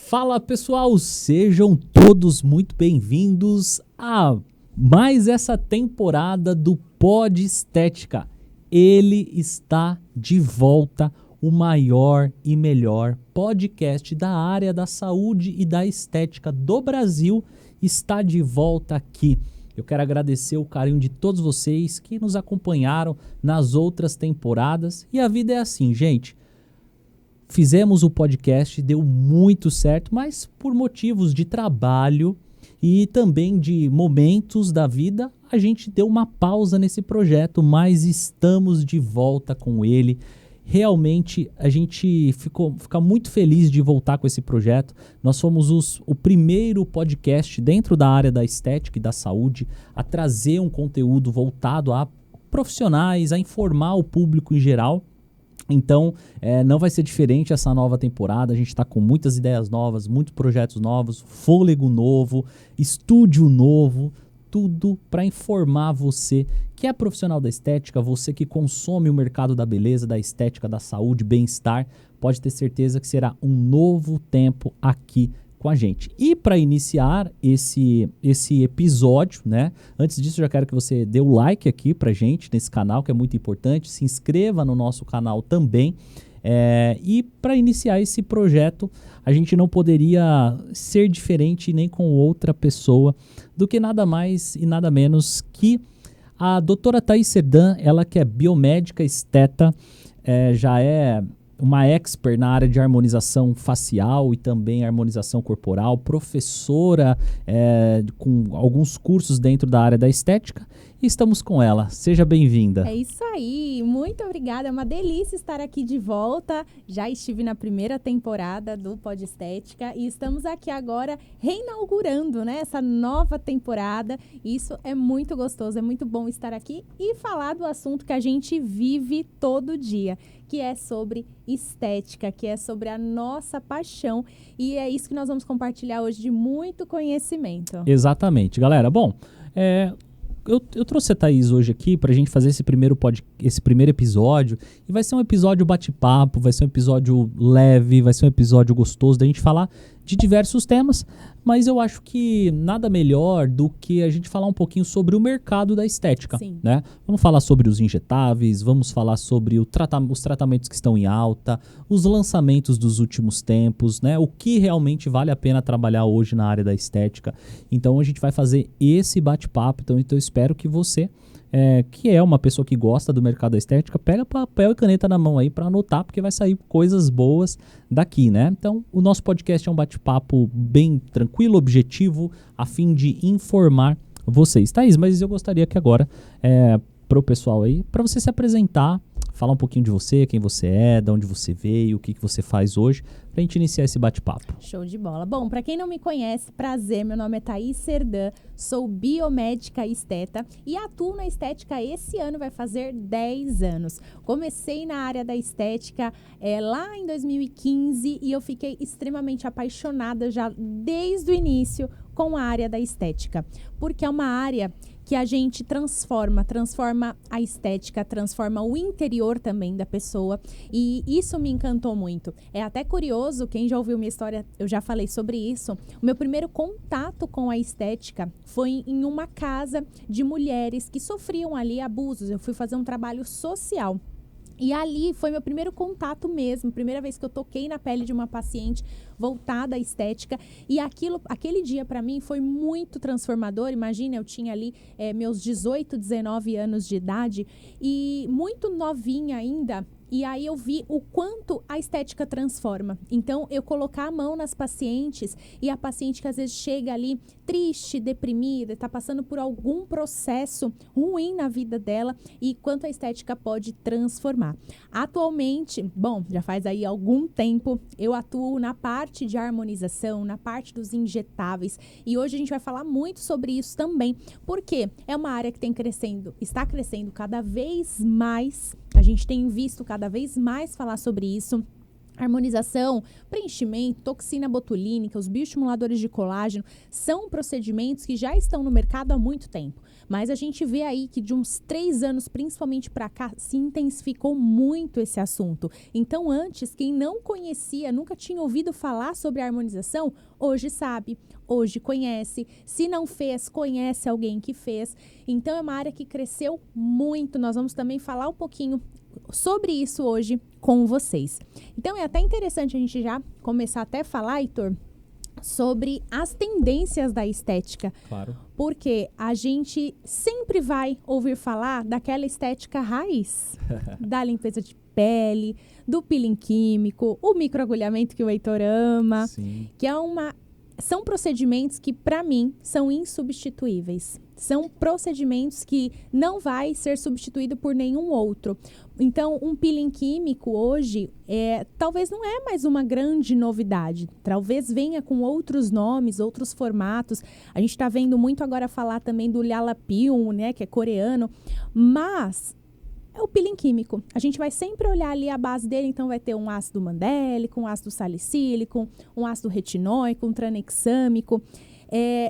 Fala pessoal, sejam todos muito bem-vindos a mais essa temporada do Pod Estética. Ele está de volta, o maior e melhor podcast da área da saúde e da estética do Brasil está de volta aqui. Eu quero agradecer o carinho de todos vocês que nos acompanharam nas outras temporadas. E a vida é assim, gente. Fizemos o podcast, deu muito certo, mas por motivos de trabalho e também de momentos da vida, a gente deu uma pausa nesse projeto, mas estamos de volta com ele. Realmente, a gente fica muito feliz de voltar com esse projeto. Nós fomos o primeiro podcast dentro da área da estética e da saúde a trazer um conteúdo voltado a profissionais, a informar o público em geral. Então, não vai ser diferente essa nova temporada. A gente está com muitas ideias novas, muitos projetos novos, fôlego novo, estúdio novo, tudo para informar você que é profissional da estética, você que consome o mercado da beleza, da estética, da saúde, bem-estar. Pode ter certeza que será um novo tempo aqui com a gente. E para iniciar esse episódio, né? Antes disso, eu já quero que você dê o like aqui pra gente nesse canal, que é muito importante. Se inscreva no nosso canal também. E para iniciar esse projeto, a gente não poderia ser diferente nem com outra pessoa do que nada mais e nada menos que a doutora Thaís Serdan, ela que é biomédica esteta, já é uma expert na área de harmonização facial e também harmonização corporal, professora com alguns cursos dentro da área da estética, e estamos com ela. Seja bem-vinda. É isso aí, muito obrigada, é uma delícia estar aqui de volta. Já estive na primeira temporada do Pod Estética e estamos aqui agora reinaugurando, né, essa nova temporada. Isso é muito gostoso, é muito bom estar aqui e falar do assunto que a gente vive todo dia, que é sobre estética, que é sobre a nossa paixão, e é isso que nós vamos compartilhar hoje de muito conhecimento. Exatamente, galera. Bom, eu trouxe a Thaís hoje aqui pra gente fazer esse primeiro episódio, e vai ser um episódio bate-papo, vai ser um episódio leve, vai ser um episódio gostoso da gente falar de diversos temas, mas eu acho que nada melhor do que a gente falar um pouquinho sobre o mercado da estética, Sim. né? Vamos falar sobre os injetáveis, vamos falar sobre os tratamentos que estão em alta, os lançamentos dos últimos tempos, né? O que realmente vale a pena trabalhar hoje na área da estética. Então a gente vai fazer esse bate-papo, então eu espero que você, que é uma pessoa que gosta do mercado da estética, pega papel e caneta na mão aí para anotar, porque vai sair coisas boas daqui, né? Então, o nosso podcast é um bate-papo bem tranquilo, objetivo, a fim de informar vocês. Thaís, mas eu gostaria que agora, para o pessoal aí, para você se apresentar, falar um pouquinho de você, quem você é, de onde você veio, o que você faz hoje, pra gente iniciar esse bate-papo. Show de bola. Bom, para quem não me conhece, prazer, meu nome é Thaís Serdan, sou biomédica esteta e atuo na estética esse ano, vai fazer 10 anos. Comecei na área da estética lá em 2015 e eu fiquei extremamente apaixonada já desde o início com a área da estética, porque é uma área que a gente transforma a estética, transforma o interior também da pessoa, e isso me encantou muito. É até curioso, quem já ouviu minha história, eu já falei sobre isso, o meu primeiro contato com a estética foi em uma casa de mulheres que sofriam ali abusos. Eu fui fazer um trabalho social. E ali foi meu primeiro contato mesmo, primeira vez que eu toquei na pele de uma paciente voltada à estética, e aquele dia para mim foi muito transformador. Imagina, eu tinha ali meus 18, 19 anos de idade e muito novinha ainda. E aí eu vi o quanto a estética transforma. Então, eu colocar a mão nas pacientes, e a paciente que às vezes chega ali triste, deprimida, está passando por algum processo ruim na vida dela, e quanto a estética pode transformar. Atualmente, bom, já faz aí algum tempo, eu atuo na parte de harmonização, na parte dos injetáveis, e hoje a gente vai falar muito sobre isso também, porque é uma área que está crescendo cada vez mais. A gente tem visto cada vez mais falar sobre isso. Harmonização, preenchimento, toxina botulínica, os bioestimuladores de colágeno são procedimentos que já estão no mercado há muito tempo. Mas a gente vê aí que de uns 3 anos, principalmente para cá, se intensificou muito esse assunto. Então, antes, quem não conhecia, nunca tinha ouvido falar sobre a harmonização, hoje sabe, hoje conhece. Se não fez, conhece alguém que fez. Então, é uma área que cresceu muito. Nós vamos também falar um pouquinho sobre isso hoje com vocês. Então, é até interessante a gente já começar até a falar, Heitor, sobre as tendências da estética. Claro. Porque a gente sempre vai ouvir falar daquela estética raiz, da limpeza de pele, do peeling químico, o microagulhamento que o Heitor ama, Sim. que são procedimentos que, para mim, são insubstituíveis. São procedimentos que não vai ser substituído por nenhum outro. Então, um peeling químico hoje, talvez não é mais uma grande novidade. Talvez venha com outros nomes, outros formatos. A gente está vendo muito agora falar também do Llapil, né, que é coreano. Mas é o peeling químico. A gente vai sempre olhar ali a base dele, então vai ter um ácido mandélico, um ácido salicílico, um ácido retinóico, um tranexâmico.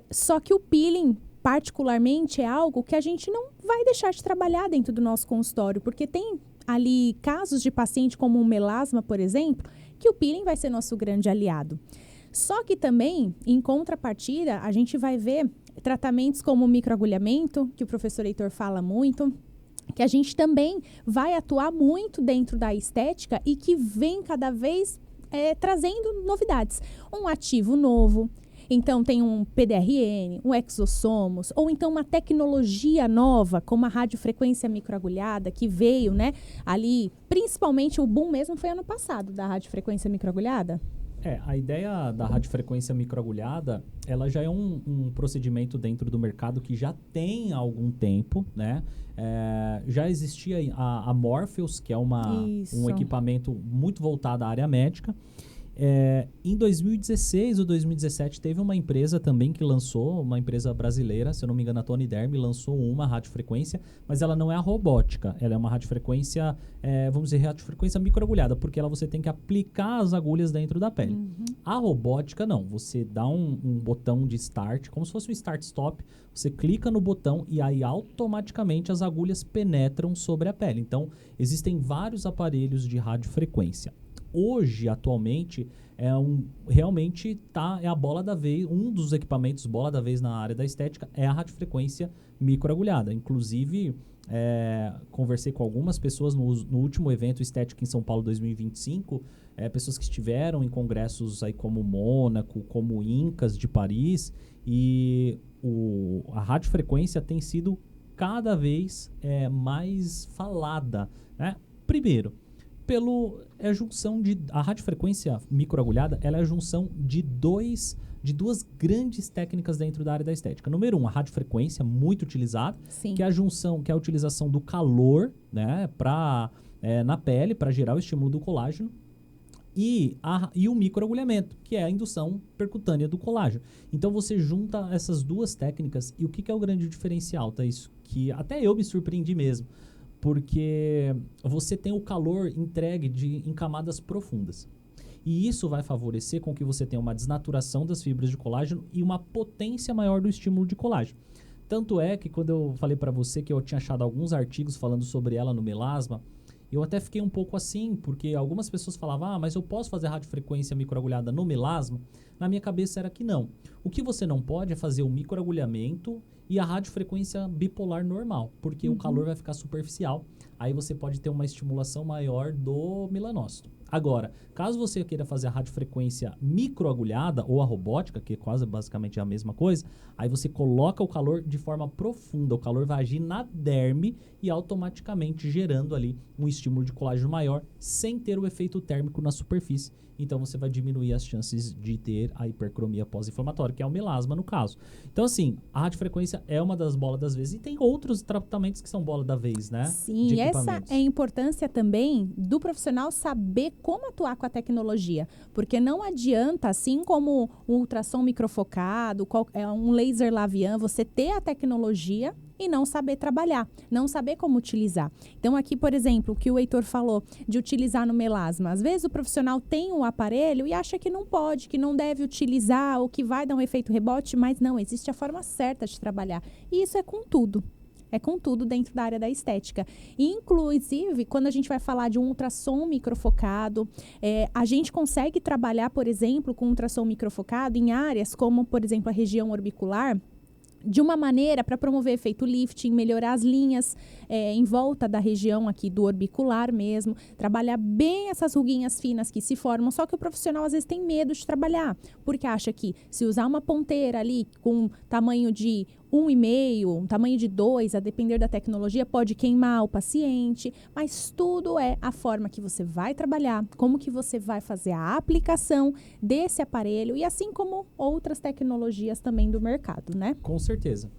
Só que o peeling, particularmente, é algo que a gente não vai deixar de trabalhar dentro do nosso consultório, porque tem ali casos de paciente como um melasma, por exemplo, que o peeling vai ser nosso grande aliado. Só que também, em contrapartida, a gente vai ver tratamentos como o microagulhamento, que o professor Heitor fala muito, que a gente também vai atuar muito dentro da estética e que vem cada vez trazendo novidades. Um ativo novo. Então, tem um PDRN, um exossomos, ou então uma tecnologia nova, como a radiofrequência microagulhada, que veio, né, ali, principalmente o boom mesmo foi ano passado, da radiofrequência microagulhada. A ideia da radiofrequência microagulhada, ela já é um procedimento dentro do mercado que já tem há algum tempo, né? Já existia a Morpheus, que é um equipamento muito voltado à área médica. Em 2016 ou 2017 teve uma empresa também que lançou, uma empresa brasileira, se eu não me engano a Tony Derm, lançou uma radiofrequência, mas ela não é a robótica, ela é uma radiofrequência, vamos dizer, radiofrequência microagulhada, porque você tem que aplicar as agulhas dentro da pele. Uhum. A robótica não, você dá um botão de start, como se fosse um start-stop, você clica no botão e aí automaticamente as agulhas penetram sobre a pele. Então, existem vários aparelhos de radiofrequência. Hoje, atualmente, realmente é a bola da vez, um dos equipamentos bola da vez na área da estética é a radiofrequência microagulhada. Inclusive, conversei com algumas pessoas no último evento Estética em São Paulo 2025, pessoas que estiveram em congressos aí como Mônaco, como Incas de Paris, e a radiofrequência tem sido cada vez mais falada, né? Primeiro, a radiofrequência microagulhada, ela é a junção de duas grandes técnicas dentro da área da estética. Número 1, a radiofrequência, muito utilizada, que é a utilização do calor, né, na pele, para gerar o estímulo do colágeno, e o microagulhamento, que é a indução percutânea do colágeno. Então você junta essas duas técnicas, e o que é o grande diferencial, tá? Isso que até eu me surpreendi mesmo. Porque você tem o calor entregue em camadas profundas. E isso vai favorecer com que você tenha uma desnaturação das fibras de colágeno e uma potência maior do estímulo de colágeno. Tanto é que quando eu falei para você que eu tinha achado alguns artigos falando sobre ela no melasma, eu até fiquei um pouco assim, porque algumas pessoas falavam, mas eu posso fazer radiofrequência microagulhada no melasma? Na minha cabeça era que não. O que você não pode é fazer o microagulhamento e a radiofrequência bipolar normal, porque o calor vai ficar superficial, aí você pode ter uma estimulação maior do melanócito. Agora, caso você queira fazer a radiofrequência microagulhada ou a robótica, que é quase basicamente a mesma coisa, aí você coloca o calor de forma profunda, o calor vai agir na derme e automaticamente gerando ali um estímulo de colágeno maior, sem ter o efeito térmico na superfície. Então você vai diminuir as chances de ter a hipercromia pós-inflamatória, que é o melasma no caso. Então assim, a radiofrequência é uma das bolas das vezes e tem outros tratamentos que são bola da vez, né? Sim, e essa é a importância também do profissional saber como atuar com a tecnologia, porque não adianta, assim como um ultrassom microfocado, um laser Lavian, você ter a tecnologia e não saber trabalhar, não saber como utilizar. Então aqui, por exemplo, o que o Heitor falou de utilizar no melasma. Às vezes o profissional tem um aparelho e acha que não pode, que não deve utilizar ou que vai dar um efeito rebote, mas não, existe a forma certa de trabalhar. E isso é com tudo. É com tudo dentro da área da estética. Inclusive, quando a gente vai falar de um ultrassom microfocado, a gente consegue trabalhar, por exemplo, com ultrassom microfocado em áreas como, por exemplo, a região orbicular, de uma maneira para promover efeito lifting, melhorar as linhas em volta da região aqui do orbicular mesmo, trabalhar bem essas ruguinhas finas que se formam, só que o profissional às vezes tem medo de trabalhar, porque acha que se usar uma ponteira ali com tamanho de 1,5, um tamanho de 2, a depender da tecnologia, pode queimar o paciente, mas tudo é a forma que você vai trabalhar, como que você vai fazer a aplicação desse aparelho e assim como outras tecnologias também do mercado, né? Com certeza.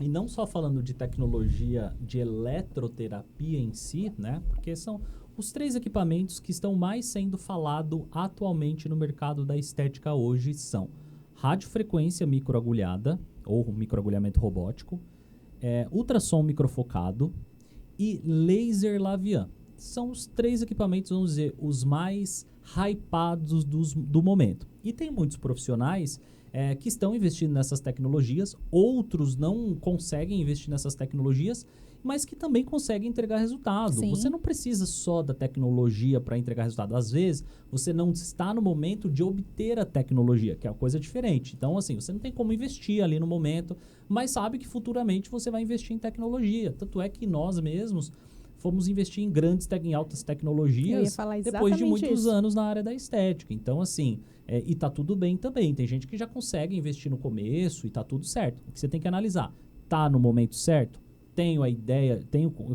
E não só falando de tecnologia de eletroterapia em si, né? Porque são os 3 equipamentos que estão mais sendo falado atualmente no mercado da estética hoje são radiofrequência microagulhada, ou microagulhamento robótico, ultrassom microfocado e laser Lavian. São os 3 equipamentos, vamos dizer, os mais hypados do momento. E tem muitos profissionais que estão investindo nessas tecnologias, outros não conseguem investir nessas tecnologias, mas que também conseguem entregar resultado. Sim. Você não precisa só da tecnologia para entregar resultado. Às vezes, você não está no momento de obter a tecnologia, que é uma coisa diferente. Então, assim, você não tem como investir ali no momento, mas sabe que futuramente você vai investir em tecnologia. Tanto é que nós mesmos fomos investir em altas tecnologias depois de muitos anos na área da estética. Então, assim, e tá tudo bem também. Tem gente que já consegue investir no começo e tá tudo certo. O que você tem que analisar, tá no momento certo? Tenho a ideia,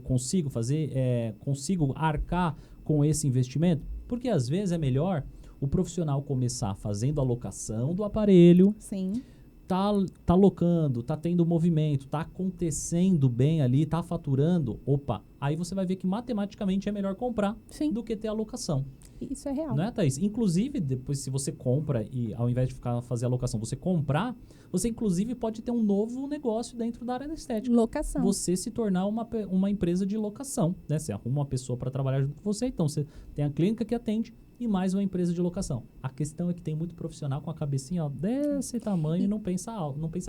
consigo fazer, consigo arcar com esse investimento? Porque às vezes é melhor o profissional começar fazendo a locação do aparelho. Sim. Tá locando, tá tendo movimento, tá acontecendo bem ali, tá faturando, opa, aí você vai ver que matematicamente é melhor comprar do que ter a locação. Isso é real. Não é, Thaís? Inclusive, depois se você compra e ao invés de fazer a locação, você comprar, você inclusive pode ter um novo negócio dentro da área da estética. Locação. Você se tornar uma empresa de locação, né? Você arruma uma pessoa para trabalhar junto com você, então você tem a clínica que atende e mais uma empresa de locação. A questão é que tem muito profissional com a cabecinha desse tamanho e não pensa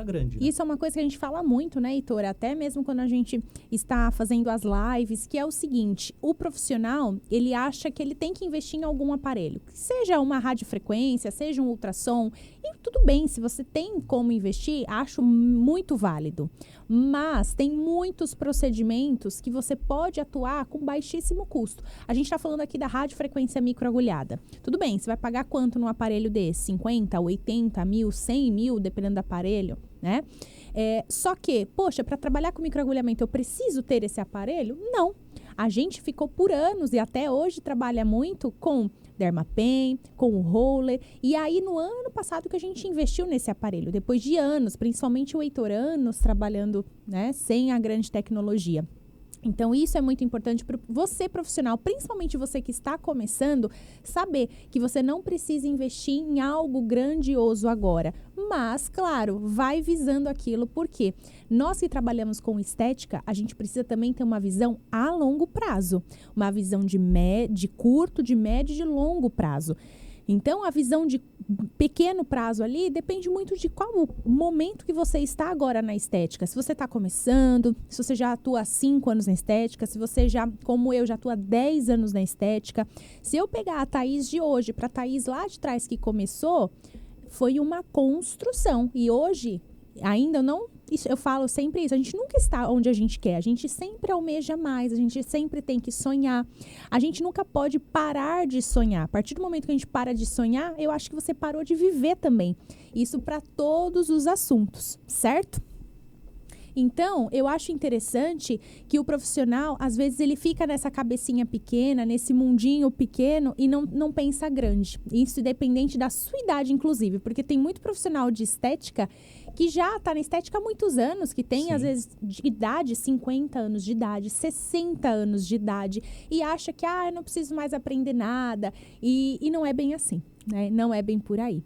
grande. Né? Isso é uma coisa que a gente fala muito, né, Heitor? Até mesmo quando a gente está fazendo as lives, que é o seguinte, o profissional, ele acha que ele tem que investir em algum aparelho. Seja uma radiofrequência, seja um ultrassom, e tudo bem, se você tem como investir, acho muito válido. Mas tem muitos procedimentos que você pode atuar com baixíssimo custo. A gente está falando aqui da radiofrequência microagulhada. Tudo bem, você vai pagar quanto num aparelho desse? 50, 80 mil, 100 mil, dependendo do aparelho, né? Só que, poxa, para trabalhar com microagulhamento eu preciso ter esse aparelho? Não. A gente ficou por anos e até hoje trabalha muito com Dermapen, com o roller. E aí, no ano passado que a gente investiu nesse aparelho, depois de anos, principalmente o Heitor, anos trabalhando, né, sem a grande tecnologia. Então, isso é muito importante para você, profissional, principalmente você que está começando, saber que você não precisa investir em algo grandioso agora. Mas, claro, vai visando aquilo, porque nós que trabalhamos com estética, a gente precisa também ter uma visão a longo prazo. Uma visão de curto, de médio e de longo prazo. Então, a visão de pequeno prazo ali depende muito de qual o momento que você está agora na estética. Se você está começando, se você já atua há 5 anos na estética, se você já, como eu, já atua há 10 anos na estética. Se eu pegar a Thaís de hoje para a Thaís lá de trás que começou, foi uma construção. E hoje, ainda não... eu falo sempre isso, a gente nunca está onde a gente quer, a gente sempre almeja mais, a gente sempre tem que sonhar, a gente nunca pode parar de sonhar. A partir do momento que a gente para de sonhar, eu acho que você parou de viver também. Isso para todos os assuntos, certo? Então, eu acho interessante que o profissional, às vezes, ele fica nessa cabecinha pequena, nesse mundinho pequeno e não pensa grande. Isso independente da sua idade, inclusive, porque tem muito profissional de estética que já está na estética há muitos anos, que tem, às vezes, de idade, 50 anos de idade, 60 anos de idade, e acha que, eu não preciso mais aprender nada, e não é bem assim, né? Não é bem por aí.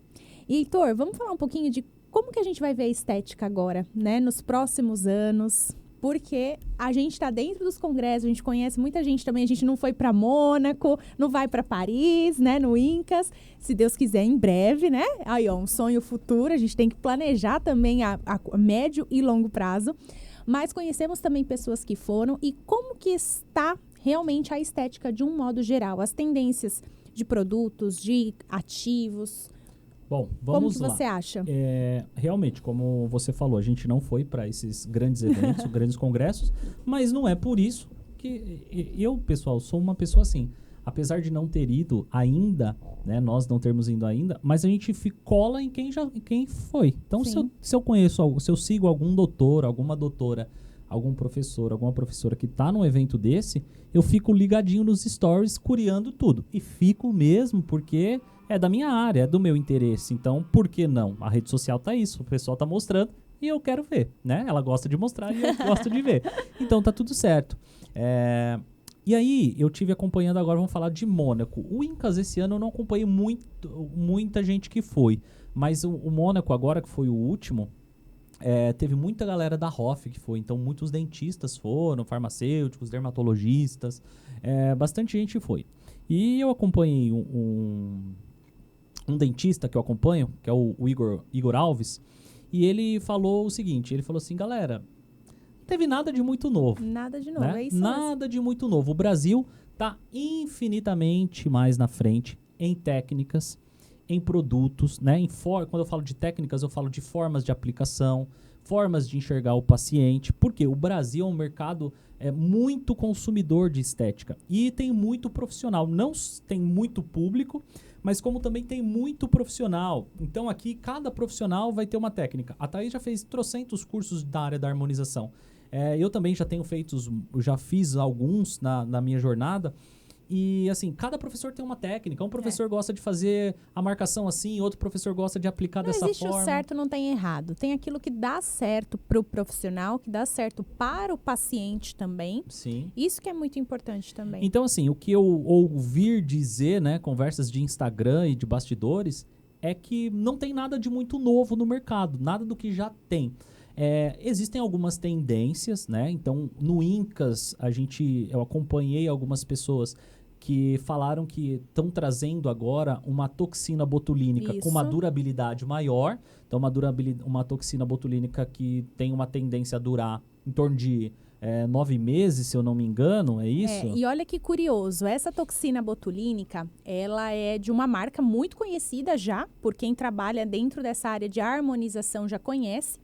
E, Heitor, vamos falar um pouquinho de como que a gente vai ver a estética agora, né? Nos próximos anos. porque a gente está dentro dos congressos, a gente conhece muita gente também, a gente não foi para Mônaco, não vai para Paris, né, no Incas, se Deus quiser em breve, né? Aí, ó, um sonho futuro, a gente tem que planejar também a médio e longo prazo, mas conhecemos também pessoas que foram e como que está realmente a estética de um modo geral, as tendências de produtos, de ativos. Bom, vamos lá. Como que você acha? Realmente, como você falou, a gente não foi para esses grandes eventos, grandes congressos, mas não é por isso que eu, pessoal, sou uma pessoa assim. Apesar de não ter ido ainda, né, nós não termos ido ainda, mas a gente cola em quem foi. Então, se eu conheço, se eu sigo algum doutor, alguma doutora, algum professor, alguma professora que está num evento desse, eu fico ligadinho nos stories, curiando tudo. E fico mesmo porque é da minha área, é do meu interesse. Então, por que não? A rede social tá isso, o pessoal tá mostrando e eu quero ver, né? Ela gosta de mostrar e eu gosto de ver. Então, tá tudo certo. E aí, eu tive acompanhando agora, vamos falar de Mônaco. O Incas esse ano eu não acompanhei muita gente que foi. Mas o Mônaco agora, que foi o último, teve muita galera da Hoff que foi. Então, muitos dentistas foram, farmacêuticos, dermatologistas. Bastante gente foi. E eu acompanhei um dentista que eu acompanho, que é o Igor Alves. E ele falou o seguinte, ele falou assim, galera... Não teve nada de muito novo. Nada de novo, né? é isso Nada de muito novo. O Brasil está infinitamente mais na frente em técnicas, em produtos, né? Quando eu falo de técnicas, eu falo de formas de aplicação, formas de enxergar o paciente, porque o Brasil é um mercado muito consumidor de estética e tem muito profissional. Não tem muito público, mas como também tem muito profissional. Então aqui cada profissional vai ter uma técnica. A Thaís já fez trocentos cursos da área da harmonização. Eu também já fiz alguns na minha jornada. E assim, cada professor tem uma técnica. Um professor gosta de fazer a marcação assim, outro professor gosta de aplicar dessa forma. Não existe o certo, não tem errado. Tem aquilo que dá certo para o profissional, que dá certo para o paciente também. Sim. Isso que é muito importante também. Então assim, o que eu ouvir dizer, né, conversas de Instagram e de bastidores, é que não tem nada de muito novo no mercado, nada do que já tem. Existem algumas tendências, né? Então, no Incas, eu acompanhei algumas pessoas que falaram que estão trazendo agora uma toxina botulínica com uma durabilidade maior. Então, uma toxina botulínica que tem uma tendência a durar em torno de 9 meses, se eu não me engano, é isso? E olha que curioso, essa toxina botulínica, ela é de uma marca muito conhecida já, por quem trabalha dentro dessa área de harmonização já conhece.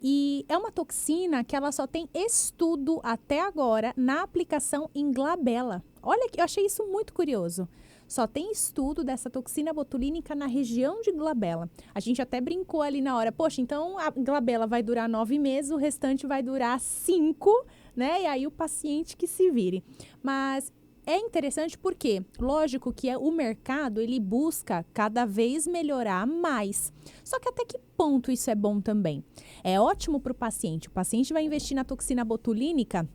E é uma toxina que ela só tem estudo até agora na aplicação em glabela. Olha, eu achei isso muito curioso. Só tem estudo dessa toxina botulínica na região de glabela. A gente até brincou ali na hora. Poxa, então a glabela vai durar 9 meses, o restante vai durar 5, né? E aí o paciente que se vire. Mas é interessante porque, lógico que o mercado, ele busca cada vez melhorar mais. Só que até que ponto isso é bom também? É ótimo para o paciente. O paciente vai investir na toxina botulínica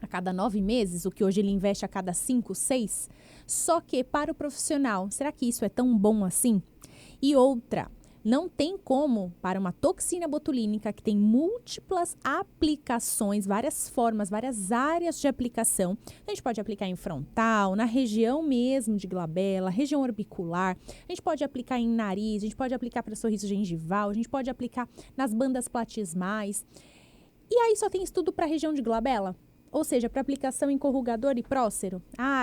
a cada 9 meses, o que hoje ele investe a cada 5, 6. Só que para o profissional, será que isso é tão bom assim? E outra, não tem como, para uma toxina botulínica que tem múltiplas aplicações, várias formas, várias áreas de aplicação. A gente pode aplicar em frontal, na região mesmo de glabela, região orbicular. A gente pode aplicar em nariz, a gente pode aplicar para sorriso gengival, a gente pode aplicar nas bandas platismais. E aí só tem estudo para a região de glabela? Ou seja, para aplicação em corrugador e prócero.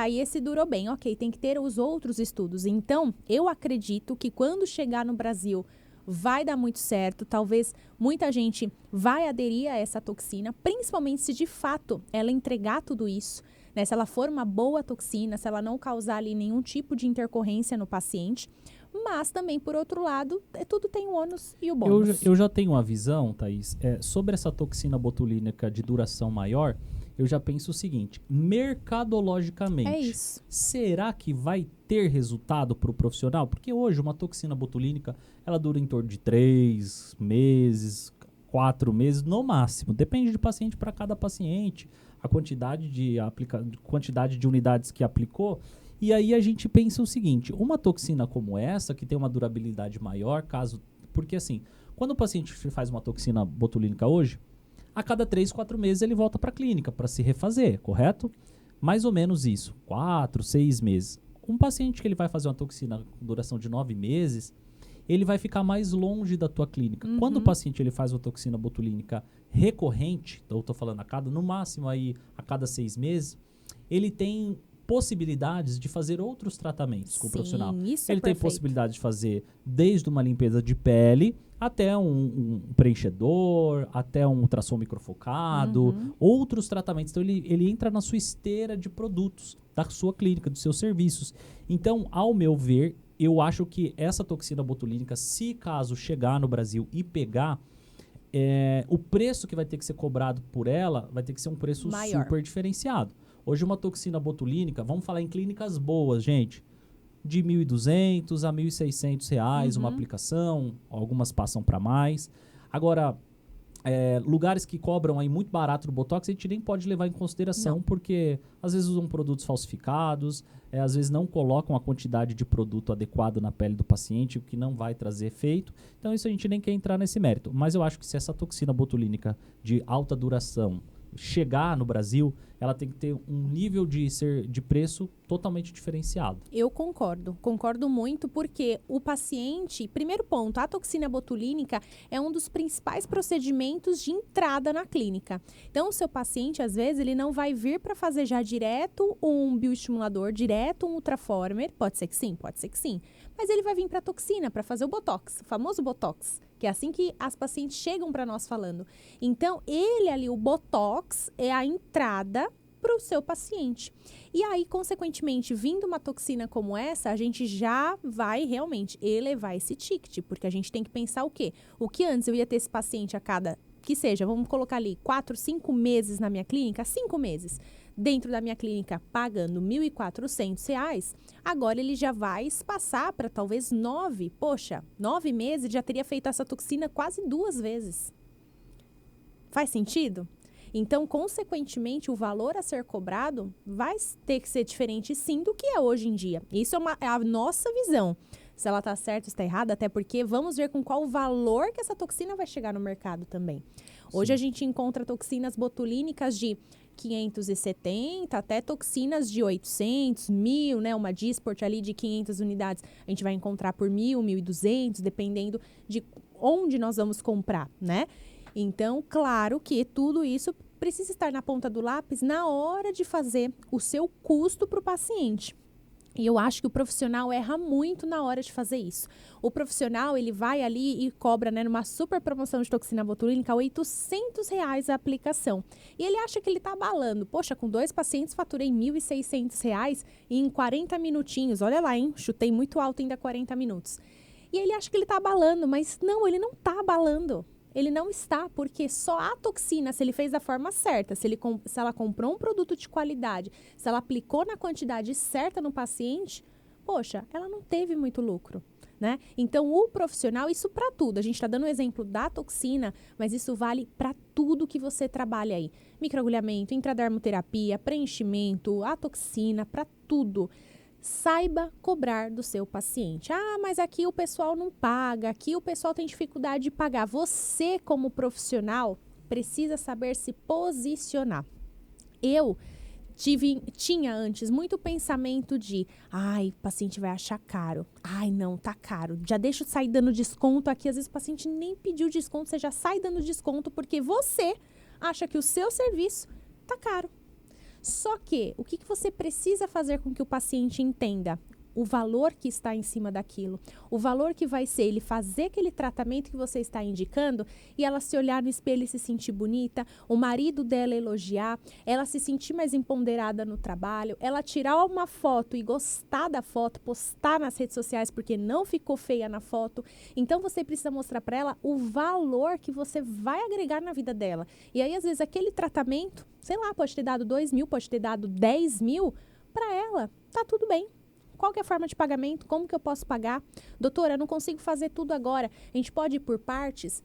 E esse durou bem. Ok, tem que ter os outros estudos. Então, eu acredito que quando chegar no Brasil vai dar muito certo. Talvez muita gente vai aderir a essa toxina, principalmente se de fato ela entregar tudo isso. Né? Se ela for uma boa toxina, se ela não causar ali nenhum tipo de intercorrência no paciente. Mas também, por outro lado, tudo tem o ônus e o bônus. Eu já tenho uma visão, Thaís, sobre essa toxina botulínica de duração maior. Eu já penso o seguinte, mercadologicamente, será que vai ter resultado para o profissional? Porque hoje uma toxina botulínica, ela dura em torno de 3 meses, 4 meses no máximo. Depende de paciente para cada paciente, a quantidade de unidades que aplicou. E aí a gente pensa o seguinte, uma toxina como essa, que tem uma durabilidade maior, porque assim, quando o paciente faz uma toxina botulínica hoje, A cada 3, 4 meses ele volta para a clínica para se refazer, correto? Mais ou menos isso, 4, 6 meses. Um paciente que ele vai fazer uma toxina com duração de 9 meses, ele vai ficar mais longe da tua clínica. Quando o paciente ele faz uma toxina botulínica recorrente, então eu estou falando no máximo aí a cada 6 meses, ele tem possibilidades de fazer outros tratamentos com o profissional. Isso Ele é tem perfeito. possibilidade de fazer desde uma limpeza de pele até um preenchedor, até um ultrassom microfocado, outros tratamentos. Então ele entra na sua esteira de produtos da sua clínica, dos seus serviços. Então, ao meu ver, eu acho que essa toxina botulínica, se caso chegar no Brasil e pegar, o preço que vai ter que ser cobrado por ela vai ter que ser um preço Maior. super diferenciado. Hoje uma toxina botulínica, vamos falar em clínicas boas, gente, de R$ 1.200 a R$ 1.600 uma aplicação, algumas passam para mais. Agora, lugares que cobram aí muito barato do Botox, a gente nem pode levar em consideração, porque às vezes usam produtos falsificados, às vezes não colocam a quantidade de produto adequado na pele do paciente, o que não vai trazer efeito. Então isso a gente nem quer entrar nesse mérito. Mas eu acho que se essa toxina botulínica de alta duração chegar no Brasil, ela tem que ter um nível de preço totalmente diferenciado. Eu concordo muito, porque o paciente, primeiro ponto, a toxina botulínica é um dos principais procedimentos de entrada na clínica. Então, o seu paciente, às vezes, ele não vai vir para fazer já direto um bioestimulador, direto um ultraformer, pode ser que sim, mas ele vai vir para toxina, para fazer o Botox, o famoso Botox, que é assim que as pacientes chegam para nós falando. Então, ele ali, o Botox, é a entrada para o seu paciente. E aí, consequentemente, vindo uma toxina como essa, a gente já vai realmente elevar esse ticket, porque a gente tem que pensar o quê? O que antes eu ia ter esse paciente a cada, que seja, vamos colocar ali, 4, 5 meses na minha clínica, 5 meses, dentro da minha clínica, pagando R$ 1.400, agora ele já vai passar para talvez 9. Poxa, 9 meses já teria feito essa toxina quase 2 vezes. Faz sentido? Então, consequentemente, o valor a ser cobrado vai ter que ser diferente, sim, do que é hoje em dia. Isso é a nossa visão. Se ela está certa ou está errada, até porque vamos ver com qual valor que essa toxina vai chegar no mercado também. Hoje a gente encontra toxinas botulínicas de 570 até toxinas de 800, 1.000, né? Uma Dysport ali de 500 unidades. A gente vai encontrar por 1.000, 1.200, dependendo de onde nós vamos comprar, né? Então, claro que tudo isso precisa estar na ponta do lápis na hora de fazer o seu custo para o paciente. E eu acho que o profissional erra muito na hora de fazer isso. O profissional, ele vai ali e cobra, né, numa super promoção de toxina botulínica, R$ 800 a aplicação. E ele acha que ele está abalando. Poxa, com 2 pacientes faturei R$ 1.600 em 40 minutinhos. Olha lá, hein? Chutei muito alto ainda 40 minutos. E ele acha que ele está abalando, mas não, ele não está abalando. Ele não está, porque só a toxina, se ele fez da forma certa, se ela comprou um produto de qualidade, se ela aplicou na quantidade certa no paciente, poxa, ela não teve muito lucro, né? Então, o profissional, isso para tudo. A gente está dando o exemplo da toxina, mas isso vale para tudo que você trabalha aí. Microagulhamento, intradermoterapia, preenchimento, a toxina, para tudo. Saiba cobrar do seu paciente. Ah, mas aqui o pessoal não paga, aqui o pessoal tem dificuldade de pagar. Você, como profissional, precisa saber se posicionar. Eu tinha antes muito pensamento de, ai, o paciente vai achar caro. Ai, não, tá caro. Já deixa eu sair dando desconto aqui. Às vezes o paciente nem pediu desconto, você já sai dando desconto porque você acha que o seu serviço tá caro. Só que, o que você precisa fazer com que o paciente entenda? O valor que está em cima daquilo. O valor que vai ser ele fazer aquele tratamento que você está indicando e ela se olhar no espelho e se sentir bonita, o marido dela elogiar, ela se sentir mais empoderada no trabalho, ela tirar uma foto e gostar da foto, postar nas redes sociais porque não ficou feia na foto. Então, você precisa mostrar para ela o valor que você vai agregar na vida dela. E aí, às vezes, aquele tratamento, sei lá, pode ter dado 2.000, pode ter dado 10.000, para ela, tá tudo bem. Qual que é a forma de pagamento? Como que eu posso pagar? Doutora, eu não consigo fazer tudo agora. A gente pode ir por partes?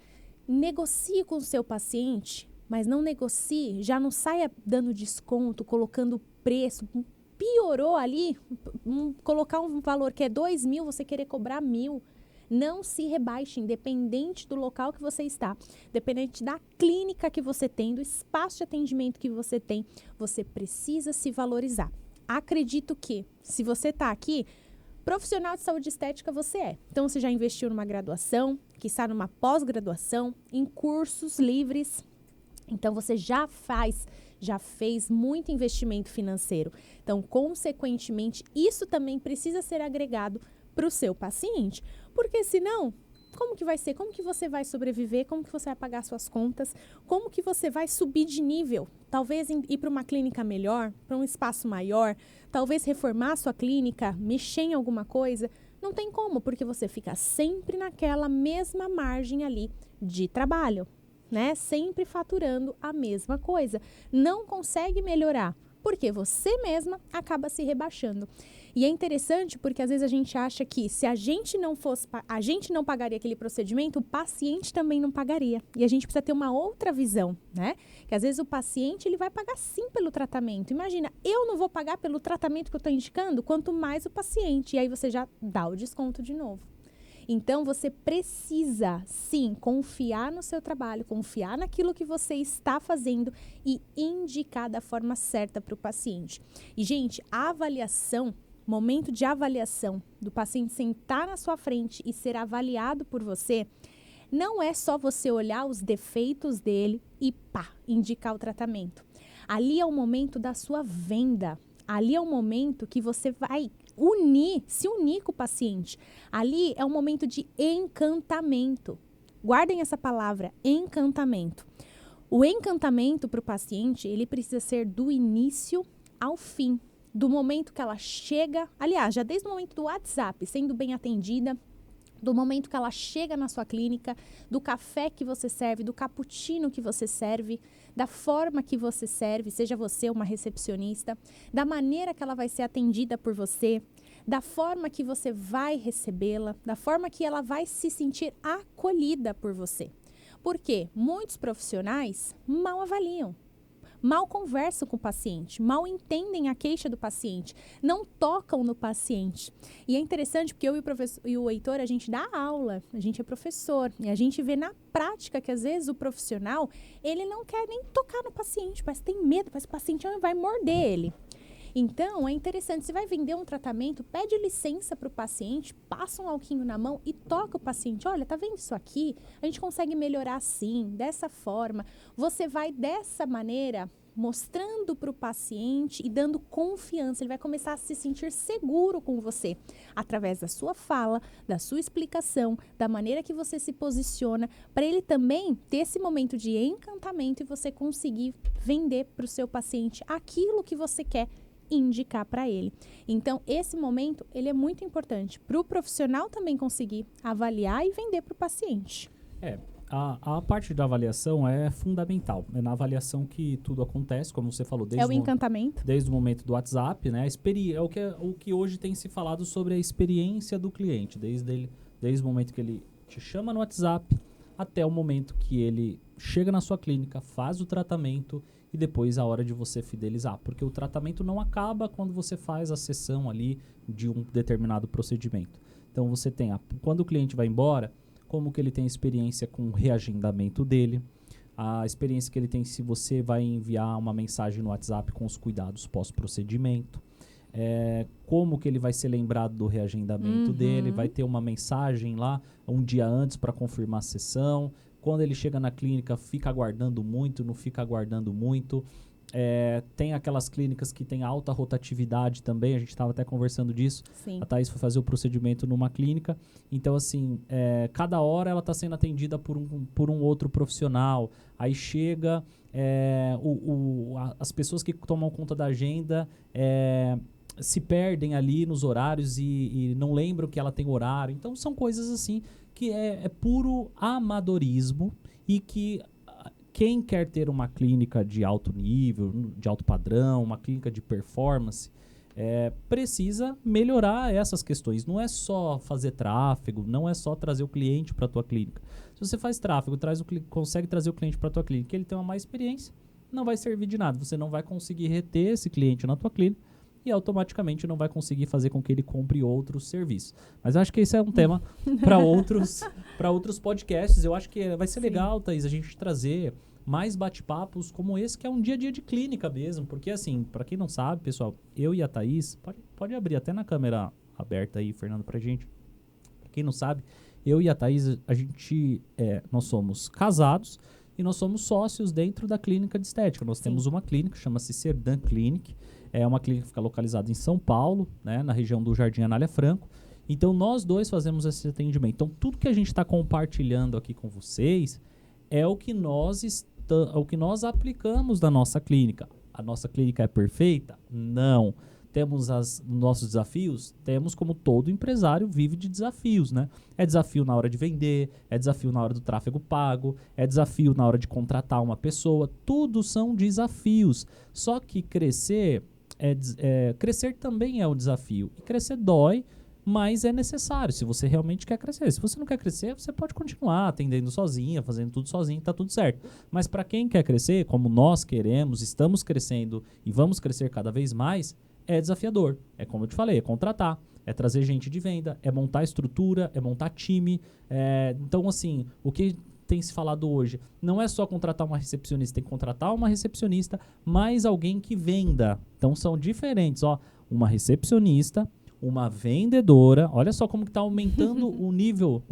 Negocie com o seu paciente, mas não negocie, já não saia dando desconto, colocando preço. Piorou ali, colocar um valor que é 2.000, você querer cobrar 1.000. Não se rebaixe, independente do local que você está, independente da clínica que você tem, do espaço de atendimento que você tem, você precisa se valorizar. Acredito que, se você está aqui, profissional de saúde estética você é. Então, você já investiu numa graduação, que está numa pós-graduação, em cursos livres. Então, você já fez muito investimento financeiro. Então, consequentemente, isso também precisa ser agregado para o seu paciente. Porque senão, como que vai ser? Como que você vai sobreviver? Como que você vai pagar suas contas? Como que você vai subir de nível? Talvez ir para uma clínica melhor, para um espaço maior, talvez reformar a sua clínica, mexer em alguma coisa. Não tem como, porque você fica sempre naquela mesma margem ali de trabalho, né? Sempre faturando a mesma coisa. Não consegue melhorar, porque você mesma acaba se rebaixando. E é interessante porque às vezes a gente acha que se a gente não pagaria aquele procedimento, o paciente também não pagaria. E a gente precisa ter uma outra visão, né? Que às vezes o paciente ele vai pagar sim pelo tratamento. Imagina, eu não vou pagar pelo tratamento que eu estou indicando, quanto mais o paciente. E aí você já dá o desconto de novo. Então, você precisa, sim, confiar no seu trabalho, confiar naquilo que você está fazendo e indicar da forma certa para o paciente. E, gente, a avaliação, momento de avaliação do paciente sentar na sua frente e ser avaliado por você, não é só você olhar os defeitos dele e indicar o tratamento. Ali é o momento da sua venda. Ali é o momento que você vai se unir com o paciente. Ali é um momento de encantamento. Guardem essa palavra, encantamento. O encantamento para o paciente, ele precisa ser do início ao fim. Do momento que ela chega, aliás, já desde o momento do WhatsApp, sendo bem atendida, do momento que ela chega na sua clínica, do café que você serve, do cappuccino que você serve, da forma que você serve, seja você uma recepcionista, da maneira que ela vai ser atendida por você, da forma que você vai recebê-la, da forma que ela vai se sentir acolhida por você. Porque muitos profissionais mal avaliam. Mal conversam com o paciente, mal entendem a queixa do paciente, não tocam no paciente. E é interessante porque eu e o Heitor, a gente dá aula, a gente é professor, e a gente vê na prática que às vezes o profissional, ele não quer nem tocar no paciente, parece que tem medo, parece que o paciente vai morder ele. Então, é interessante, você vai vender um tratamento, pede licença para o paciente, passa um alquinho na mão e toca o paciente. Olha, tá vendo isso aqui? A gente consegue melhorar assim, dessa forma. Você vai dessa maneira mostrando para o paciente e dando confiança. Ele vai começar a se sentir seguro com você, através da sua fala, da sua explicação, da maneira que você se posiciona, para ele também ter esse momento de encantamento e você conseguir vender para o seu paciente aquilo que você quer indicar para ele. Então, esse momento, ele é muito importante para o profissional também conseguir avaliar e vender para o paciente. A parte da avaliação é fundamental. É na avaliação que tudo acontece, como você falou. É o encantamento. Desde o momento do WhatsApp, né? O que hoje tem se falado sobre a experiência do cliente. Desde o momento que ele te chama no WhatsApp até o momento que ele chega na sua clínica, faz o tratamento e depois a hora de você fidelizar. Porque o tratamento não acaba quando você faz a sessão ali de um determinado procedimento. Então você tem, quando o cliente vai embora, como que ele tem experiência com o reagendamento dele, a experiência que ele tem se você vai enviar uma mensagem no WhatsApp com os cuidados pós-procedimento, como que ele vai ser lembrado do reagendamento dele, vai ter uma mensagem lá um dia antes para confirmar a sessão. Quando ele chega na clínica, fica aguardando muito, não fica aguardando muito. Tem aquelas clínicas que tem alta rotatividade também, a gente estava até conversando disso. Sim. A Thaís foi fazer o procedimento numa clínica, então assim, cada hora ela está sendo atendida por um outro profissional. Aí chega, as pessoas que tomam conta da agenda se perdem ali nos horários e não lembram que ela tem horário. Então são coisas assim que é puro amadorismo e que quem quer ter uma clínica de alto nível, de alto padrão, uma clínica de performance, precisa melhorar essas questões. Não é só fazer tráfego, não é só trazer o cliente para a tua clínica. Se você faz tráfego, consegue trazer o cliente para a tua clínica, ele tem uma má experiência, não vai servir de nada. Você não vai conseguir reter esse cliente na tua clínica e automaticamente não vai conseguir fazer com que ele compre outros serviços. Mas eu acho que esse é um tema para outros podcasts. Eu acho que vai ser legal, Thaís, a gente trazer mais bate-papos como esse, que é um dia a dia de clínica mesmo. Porque, assim, para quem não sabe, pessoal, eu e a Thaís, pode abrir até na câmera aberta aí, Fernando, pra gente. Pra quem não sabe, eu e a Thaís, nós somos casados e nós somos sócios dentro da clínica de estética. Nós temos uma clínica, chama-se Serdan Clinic. É uma clínica que fica localizada em São Paulo, né, na região do Jardim Anália Franco. Então, nós dois fazemos esse atendimento. Então, tudo que a gente está compartilhando aqui com vocês é o que nós aplicamos na nossa clínica. A nossa clínica é perfeita? Não. Temos nossos desafios? Temos, como todo empresário vive de desafios, né? É desafio na hora de vender, é desafio na hora do tráfego pago, é desafio na hora de contratar uma pessoa. Tudo são desafios. Só que crescer também é um desafio. E crescer dói, mas é necessário se você realmente quer crescer. Se você não quer crescer, você pode continuar atendendo sozinha, fazendo tudo sozinho, tá tudo certo. Mas para quem quer crescer, como nós queremos, estamos crescendo e vamos crescer cada vez mais, é desafiador. É como eu te falei, é contratar, é trazer gente de venda, é montar estrutura, é montar time. Então, assim, o que tem se falado hoje não é só contratar uma recepcionista, tem que contratar uma recepcionista mais alguém que venda. Então, são diferentes, ó. Uma recepcionista, uma vendedora, olha só como que está aumentando o nível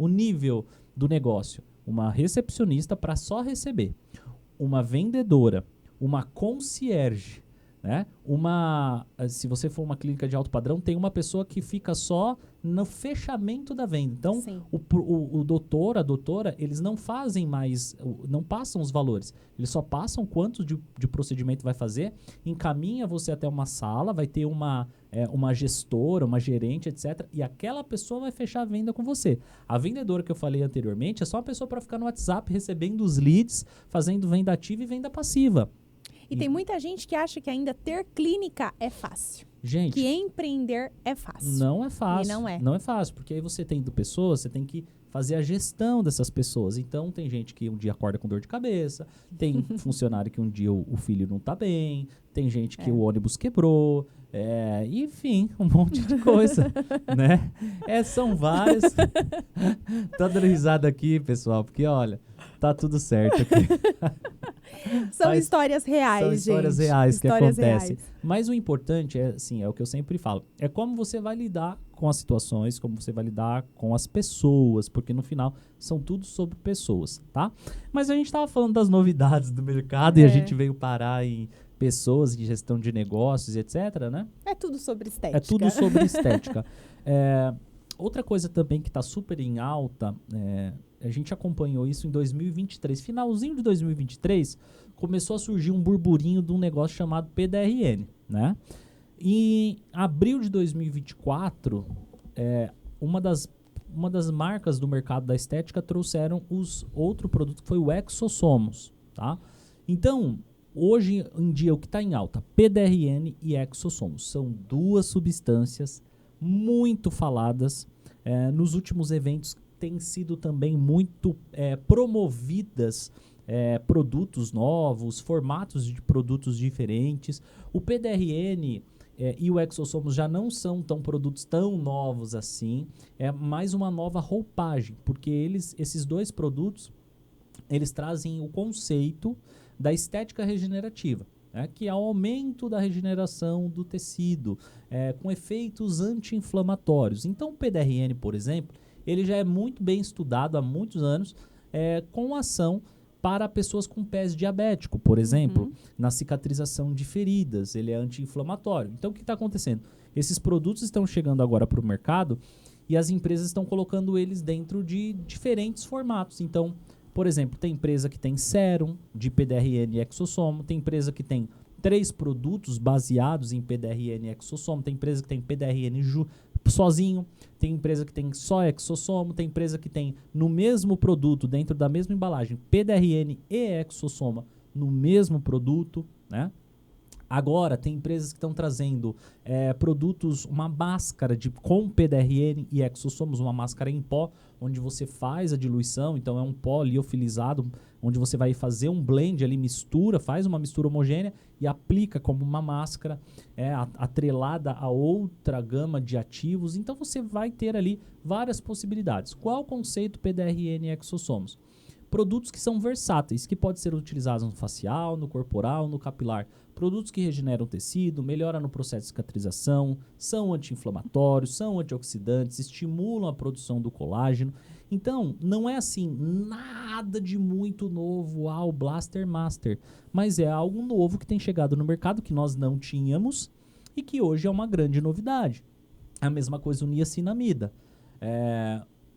do negócio. Uma recepcionista para só receber. Uma vendedora, uma concierge, né? Se você for uma clínica de alto padrão, tem uma pessoa que fica só no fechamento da venda. Então, o doutor, a doutora, eles não fazem mais, não passam os valores. Eles só passam quanto de procedimento vai fazer, encaminha você até uma sala, vai ter uma gestora, uma gerente, etc. E aquela pessoa vai fechar a venda com você. A vendedora que eu falei anteriormente é só uma pessoa para ficar no WhatsApp recebendo os leads, fazendo venda ativa e venda passiva. E tem muita gente que acha que ainda ter clínica é fácil. Gente, que empreender é fácil. Não é fácil. E não é. Não é fácil, porque aí você tendo pessoas, você tem que fazer a gestão dessas pessoas. Então, tem gente que um dia acorda com dor de cabeça, tem funcionário que um dia o filho não tá bem, tem gente que o ônibus quebrou, enfim, um monte de coisa, né? São várias. Tá dando risada aqui, pessoal, porque, olha, tá tudo certo aqui. São histórias reais, gente. São histórias reais que acontecem. Reais. Mas o importante é o que eu sempre falo, é como você vai lidar com as situações, como você vai lidar com as pessoas, porque no final são tudo sobre pessoas, tá? Mas a gente tava falando das novidades do mercado e a gente veio parar em pessoas, em gestão de negócios, etc, né? É tudo sobre estética. É tudo sobre estética. Outra coisa também que está super em alta, a gente acompanhou isso em 2023. Finalzinho de 2023, começou a surgir um burburinho de um negócio chamado PDRN, né? Em abril de 2024, uma das marcas do mercado da estética trouxeram outro produto, que foi o Exossomos, tá? Então, hoje em dia, o que está em alta? PDRN e Exossomos. São duas substâncias muito faladas. Nos últimos eventos têm sido também muito promovidas produtos novos, formatos de produtos diferentes. O PDRN e o Exossomos já não são produtos tão novos assim. É mais uma nova roupagem, porque esses dois produtos, eles trazem o conceito da estética regenerativa, que é o aumento da regeneração do tecido, com efeitos anti-inflamatórios. Então, o PDRN, por exemplo, ele já é muito bem estudado há muitos anos, com ação para pessoas com pés diabético, por exemplo, na cicatrização de feridas. Ele é anti-inflamatório. Então, o que está acontecendo? Esses produtos estão chegando agora para o mercado e as empresas estão colocando eles dentro de diferentes formatos. Então, por exemplo, tem empresa que tem sérum de PDRN e Exossomo, tem empresa que tem 3 produtos baseados em PDRN e Exossomo, tem empresa que tem PDRN sozinho, tem empresa que tem só Exossomo, tem empresa que tem no mesmo produto, dentro da mesma embalagem, PDRN e Exossoma no mesmo produto, né? Agora, tem empresas que estão trazendo produtos, uma máscara com PDRN e exossomos, uma máscara em pó, onde você faz a diluição, então é um pó liofilizado, onde você vai fazer um blend ali, faz uma mistura homogênea e aplica como uma máscara atrelada a outra gama de ativos. Então você vai ter ali várias possibilidades. Qual o conceito PDRN e exossomos? Produtos que são versáteis, que podem ser utilizados no facial, no corporal, no capilar. Produtos que regeneram o tecido, melhoram no processo de cicatrização, são anti-inflamatórios, são antioxidantes, estimulam a produção do colágeno. Então, não é assim, nada de muito novo, o Blaster Master. Mas é algo novo que tem chegado no mercado, que nós não tínhamos e que hoje é uma grande novidade. A mesma coisa o niacinamida.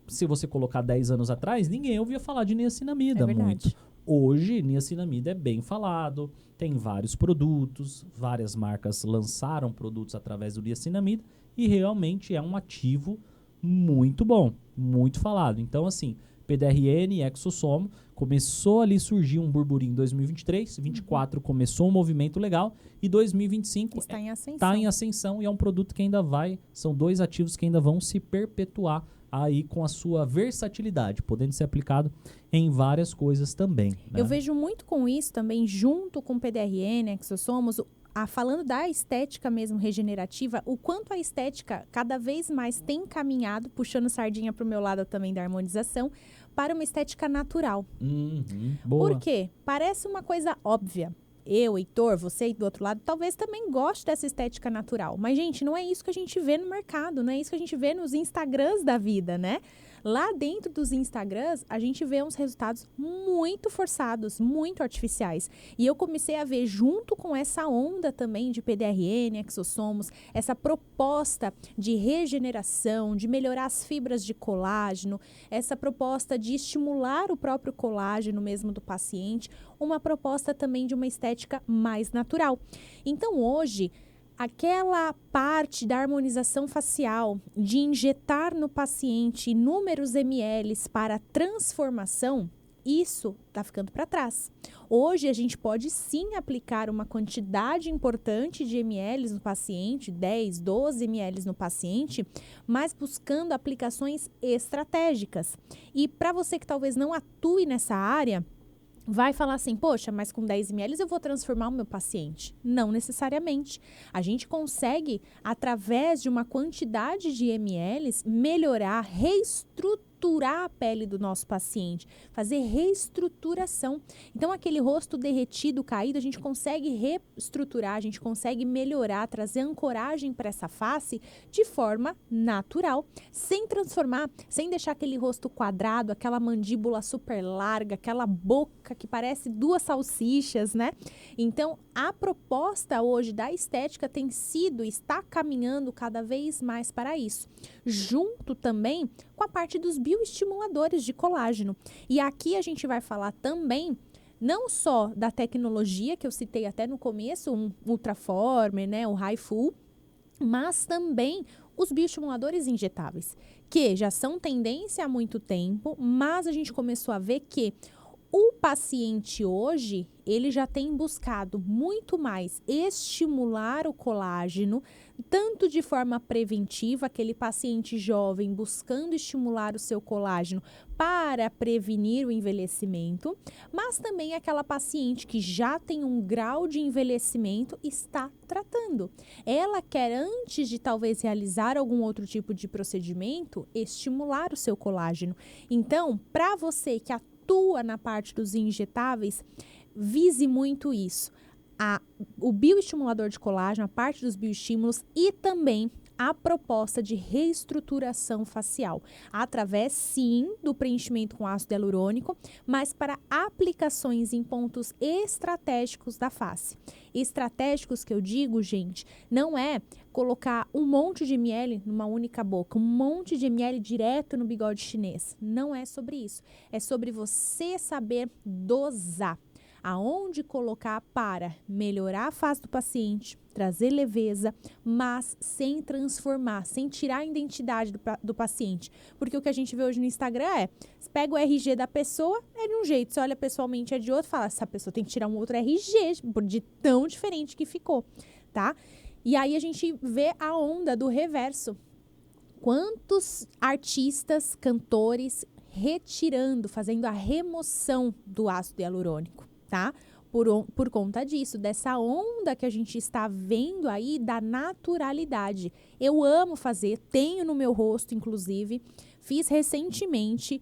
Se você colocar 10 anos atrás, ninguém ouvia falar de niacinamida muito. Hoje, niacinamida é bem falado, tem vários produtos, várias marcas lançaram produtos através do niacinamida e realmente é um ativo muito bom, muito falado. Então, assim, PDRN e exossomo, começou ali a surgir um burburinho em 2023, 2024 começou um movimento legal e 2025 está em ascensão e é um produto que ainda são 2 ativos que ainda vão se perpetuar aí com a sua versatilidade, podendo ser aplicado em várias coisas também. Né? Eu vejo muito com isso também, junto com PDRN, exossomos, falando da estética mesmo regenerativa, o quanto a estética cada vez mais tem caminhado, puxando sardinha para o meu lado também da harmonização, para uma estética natural. Boa. Por quê? Parece uma coisa óbvia. Eu, Heitor, você aí do outro lado, talvez também goste dessa estética natural. Mas, gente, não é isso que a gente vê no mercado, não é isso que a gente vê nos Instagrams da vida, né? Lá dentro dos Instagrams, a gente vê uns resultados muito forçados, muito artificiais. E eu comecei a ver, junto com essa onda também de PDRN, exossomos, essa proposta de regeneração, de melhorar as fibras de colágeno, essa proposta de estimular o próprio colágeno mesmo do paciente, uma proposta também de uma estética mais natural. Então, hoje, aquela parte da harmonização facial, de injetar no paciente inúmeros ml para transformação, isso está ficando para trás. Hoje a gente pode sim aplicar uma quantidade importante de ml no paciente, 10, 12 ml no paciente, mas buscando aplicações estratégicas. E para você que talvez não atue nessa área, vai falar assim, poxa, mas com 10 ml eu vou transformar o meu paciente. Não necessariamente. A gente consegue, através de uma quantidade de ml, melhorar, reestruturar a pele do nosso paciente, fazer reestruturação. Então, aquele rosto derretido, caído, a gente consegue reestruturar, a gente consegue melhorar, trazer ancoragem para essa face de forma natural, sem transformar, sem deixar aquele rosto quadrado, aquela mandíbula super larga, aquela boca que parece 2 salsichas, né? Então, a proposta hoje da estética está caminhando cada vez mais para isso. Junto também com a parte dos bioestimuladores de colágeno. E aqui a gente vai falar também não só da tecnologia que eu citei até no começo, um Ultraformer, né, o HIFU, mas também os bioestimuladores injetáveis, que já são tendência há muito tempo, mas a gente começou a ver que o paciente hoje, ele já tem buscado muito mais estimular o colágeno, tanto de forma preventiva, aquele paciente jovem buscando estimular o seu colágeno para prevenir o envelhecimento, mas também aquela paciente que já tem um grau de envelhecimento está tratando. Ela quer, antes de talvez realizar algum outro tipo de procedimento, estimular o seu colágeno. Então, para você que atua na parte dos injetáveis, vise muito isso. O bioestimulador de colágeno, a parte dos bioestímulos e também a proposta de reestruturação facial, através sim do preenchimento com ácido hialurônico, mas para aplicações em pontos estratégicos da face. Estratégicos que eu digo, gente, não é colocar um monte de ml numa única boca, um monte de ml direto no bigode chinês. Não é sobre isso. É sobre você saber dosar. aonde colocar para melhorar a face do paciente, trazer leveza, mas sem transformar, sem tirar a identidade do paciente. Porque o que a gente vê hoje no Instagram você pega o RG da pessoa, é de um jeito, você olha pessoalmente é de outro, fala, essa pessoa tem que tirar um outro RG, de tão diferente que ficou, tá? E aí a gente vê a onda do reverso. Quantos artistas, cantores retirando, fazendo a remoção do ácido hialurônico, tá? Por conta disso, dessa onda que a gente está vendo aí da naturalidade. Eu amo fazer, tenho no meu rosto, inclusive, fiz recentemente,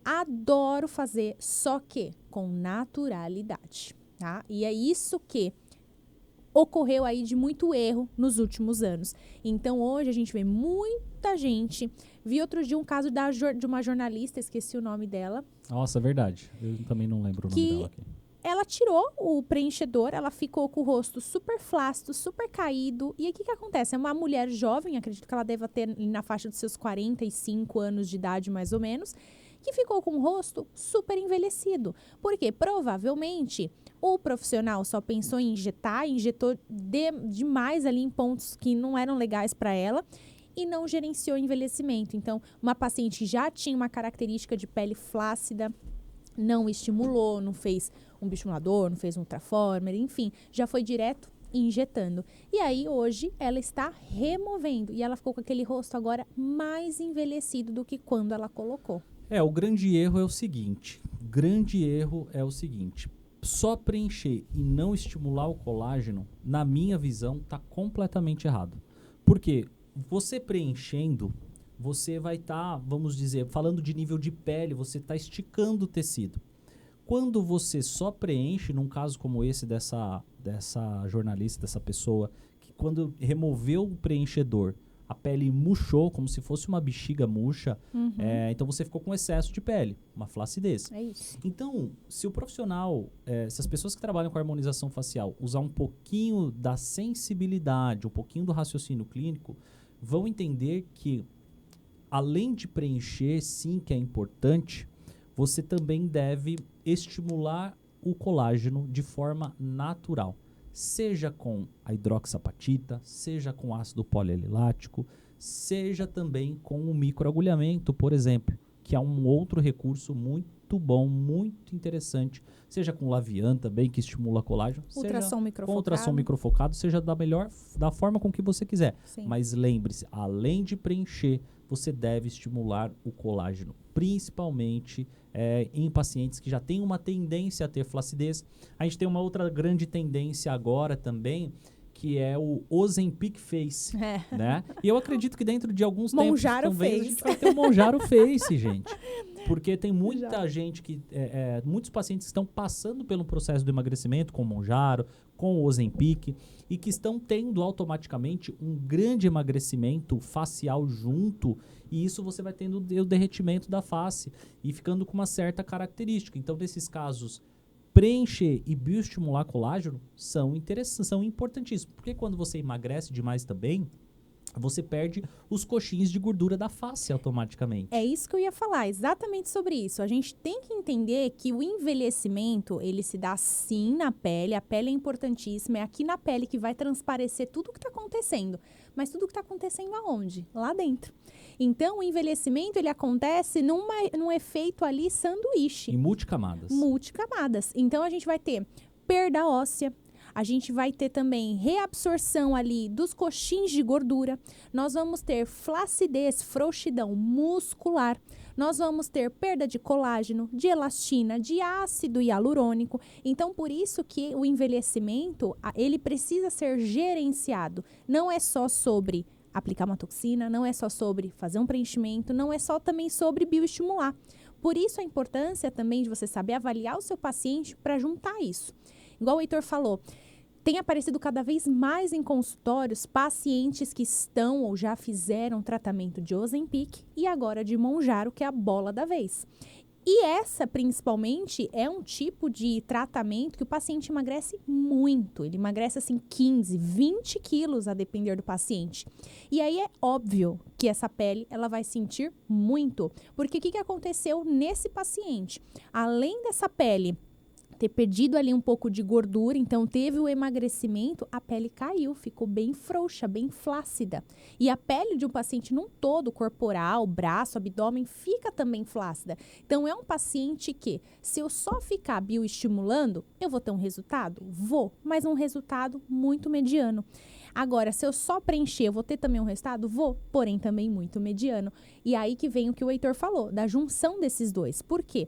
adoro fazer, só que com naturalidade, tá? E é isso que ocorreu aí de muito erro nos últimos anos. Então, hoje a gente vê muita gente. Vi outro dia um caso de uma jornalista, esqueci o nome dela. Nossa, é verdade. Eu também não lembro o nome dela aqui. Ela tirou o preenchedor, ela ficou com o rosto super flácido, super caído. E aí, o que acontece? É uma mulher jovem, acredito que ela deva ter na faixa dos seus 45 anos de idade, mais ou menos, que ficou com o rosto super envelhecido. Porque provavelmente o profissional só pensou em injetou demais ali em pontos que não eram legais para ela e não gerenciou o envelhecimento. Então, uma paciente já tinha uma característica de pele flácida, não estimulou, não fez um bioestimulador, não fez um ultraformer, enfim, já foi direto injetando. E aí, hoje, ela está removendo e ela ficou com aquele rosto agora mais envelhecido do que quando ela colocou. O grande erro é o seguinte, só preencher e não estimular o colágeno, na minha visão, está completamente errado. Porque você preenchendo, você vai estar, vamos dizer, falando de nível de pele, você está esticando o tecido. Quando você só preenche, num caso como esse dessa jornalista, dessa pessoa, que quando removeu o preenchedor, a pele murchou, como se fosse uma bexiga murcha, então você ficou com excesso de pele, uma flacidez. É isso. Então, se o profissional, se as pessoas que trabalham com harmonização facial usar um pouquinho da sensibilidade, um pouquinho do raciocínio clínico, vão entender que, além de preencher, sim, que é importante, você também deve estimular o colágeno de forma natural. Seja com a hidroxapatita, seja com ácido polialilático, seja também com o microagulhamento, por exemplo, que é um outro recurso muito bom, muito interessante, seja com Lavian também, que estimula colágeno, Ultrassom microfocado. Com ultrassom microfocado, seja da forma com que você quiser. Sim. Mas lembre-se, além de preencher, você deve estimular o colágeno, principalmente em pacientes que já têm uma tendência a ter flacidez. A gente tem uma outra grande tendência agora também, que é o Ozempic Face, né? E eu acredito que dentro de alguns tempos também a gente vai ter o Monjaro Face, gente. Porque tem muita gente muitos pacientes que estão passando pelo processo do emagrecimento com o Monjaro, com o Ozempic, e que estão tendo automaticamente um grande emagrecimento facial junto, e isso você vai tendo o derretimento da face e ficando com uma certa característica. Então, nesses casos, preencher e bioestimular colágeno são interessantes, são importantíssimos. Porque quando você emagrece demais também, você perde os coxins de gordura da face automaticamente. É isso que eu ia falar, exatamente sobre isso. A gente tem que entender que o envelhecimento, ele se dá sim na pele, a pele é importantíssima, é aqui na pele que vai transparecer tudo o que está acontecendo. Mas tudo o que está acontecendo aonde? Lá dentro. Então, o envelhecimento, ele acontece num efeito ali sanduíche. Em multicamadas. Multicamadas. Então, a gente vai ter perda óssea, a gente vai ter também reabsorção ali dos coxins de gordura. Nós vamos ter flacidez, frouxidão muscular. Nós vamos ter perda de colágeno, de elastina, de ácido hialurônico. Então, por isso que o envelhecimento, ele precisa ser gerenciado. Não é só sobre aplicar uma toxina, não é só sobre fazer um preenchimento, não é só também sobre bioestimular. Por isso a importância também de você saber avaliar o seu paciente para juntar isso. Igual o Heitor falou, tem aparecido cada vez mais em consultórios pacientes que estão ou já fizeram tratamento de Ozempic e agora de Monjaro, que é a bola da vez. E essa, principalmente, é um tipo de tratamento que o paciente emagrece muito. Ele emagrece, assim, 15, 20 quilos, a depender do paciente. E aí é óbvio que essa pele, ela vai sentir muito. Porque o que aconteceu nesse paciente? Além dessa pele ter perdido ali um pouco de gordura, então teve o emagrecimento, a pele caiu, ficou bem frouxa, bem flácida. E a pele de um paciente num todo, corporal, braço, abdômen, fica também flácida. Então é um paciente que, se eu só ficar bioestimulando, eu vou ter um resultado? Vou, mas um resultado muito mediano. Agora, se eu só preencher, eu vou ter também um resultado? Vou, porém também muito mediano. E aí que vem o que o Heitor falou, da junção desses dois. Por quê?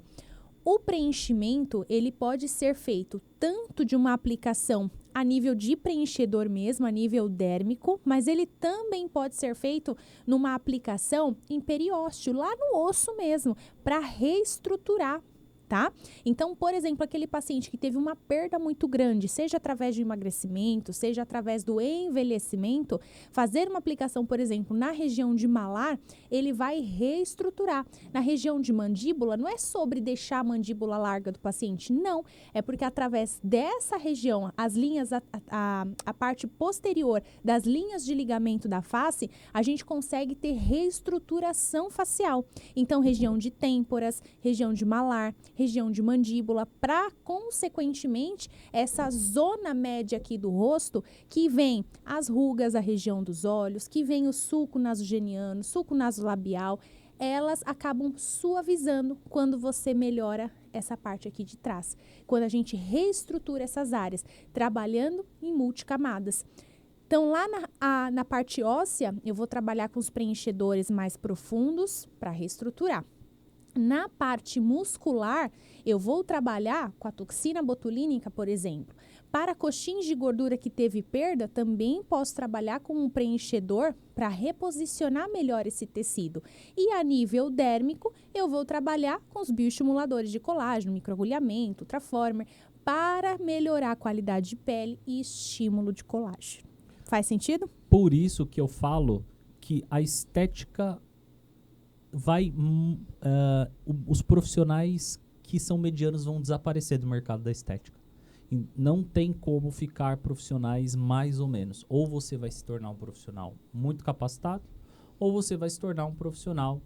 O preenchimento, ele pode ser feito tanto de uma aplicação a nível de preenchedor mesmo, a nível dérmico, mas ele também pode ser feito numa aplicação em periósteo, lá no osso mesmo, para reestruturar. Tá? Então, por exemplo, aquele paciente que teve uma perda muito grande, seja através de emagrecimento, seja através do envelhecimento, fazer uma aplicação, por exemplo, na região de malar, ele vai reestruturar. Na região de mandíbula, não é sobre deixar a mandíbula larga do paciente, não. É porque através dessa região, as linhas, a parte posterior das linhas de ligamento da face, a gente consegue ter reestruturação facial. Então, região de têmporas, região de malar, região de mandíbula, para, consequentemente, essa zona média aqui do rosto, que vem as rugas, a região dos olhos, que vem o sulco nasogeniano, sulco nasolabial, elas acabam suavizando quando você melhora essa parte aqui de trás. Quando a gente reestrutura essas áreas, trabalhando em multicamadas. Então, lá na parte óssea, eu vou trabalhar com os preenchedores mais profundos para reestruturar. Na parte muscular, eu vou trabalhar com a toxina botulínica, por exemplo. Para coxins de gordura que teve perda, também posso trabalhar com um preenchedor para reposicionar melhor esse tecido. E a nível dérmico, eu vou trabalhar com os bioestimuladores de colágeno, microagulhamento, Ultraformer, para melhorar a qualidade de pele e estímulo de colágeno. Faz sentido? Por isso que eu falo que a estética os profissionais que são medianos vão desaparecer do mercado da estética. E não tem como ficar profissionais mais ou menos. Ou você vai se tornar um profissional muito capacitado, ou você vai se tornar um profissional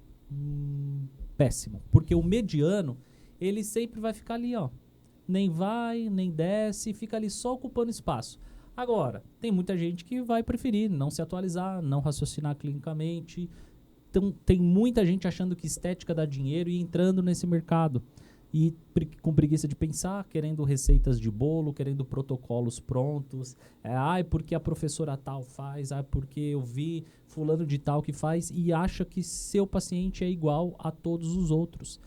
péssimo. Porque o mediano, ele sempre vai ficar ali, ó. Nem vai, nem desce, fica ali só ocupando espaço. Agora, tem muita gente que vai preferir não se atualizar, não raciocinar clinicamente. Então, tem muita gente achando que estética dá dinheiro e entrando nesse mercado. E com preguiça de pensar, querendo receitas de bolo, querendo protocolos prontos. Porque a professora tal faz, porque eu vi fulano de tal que faz. E acha que seu paciente é igual a todos os outros.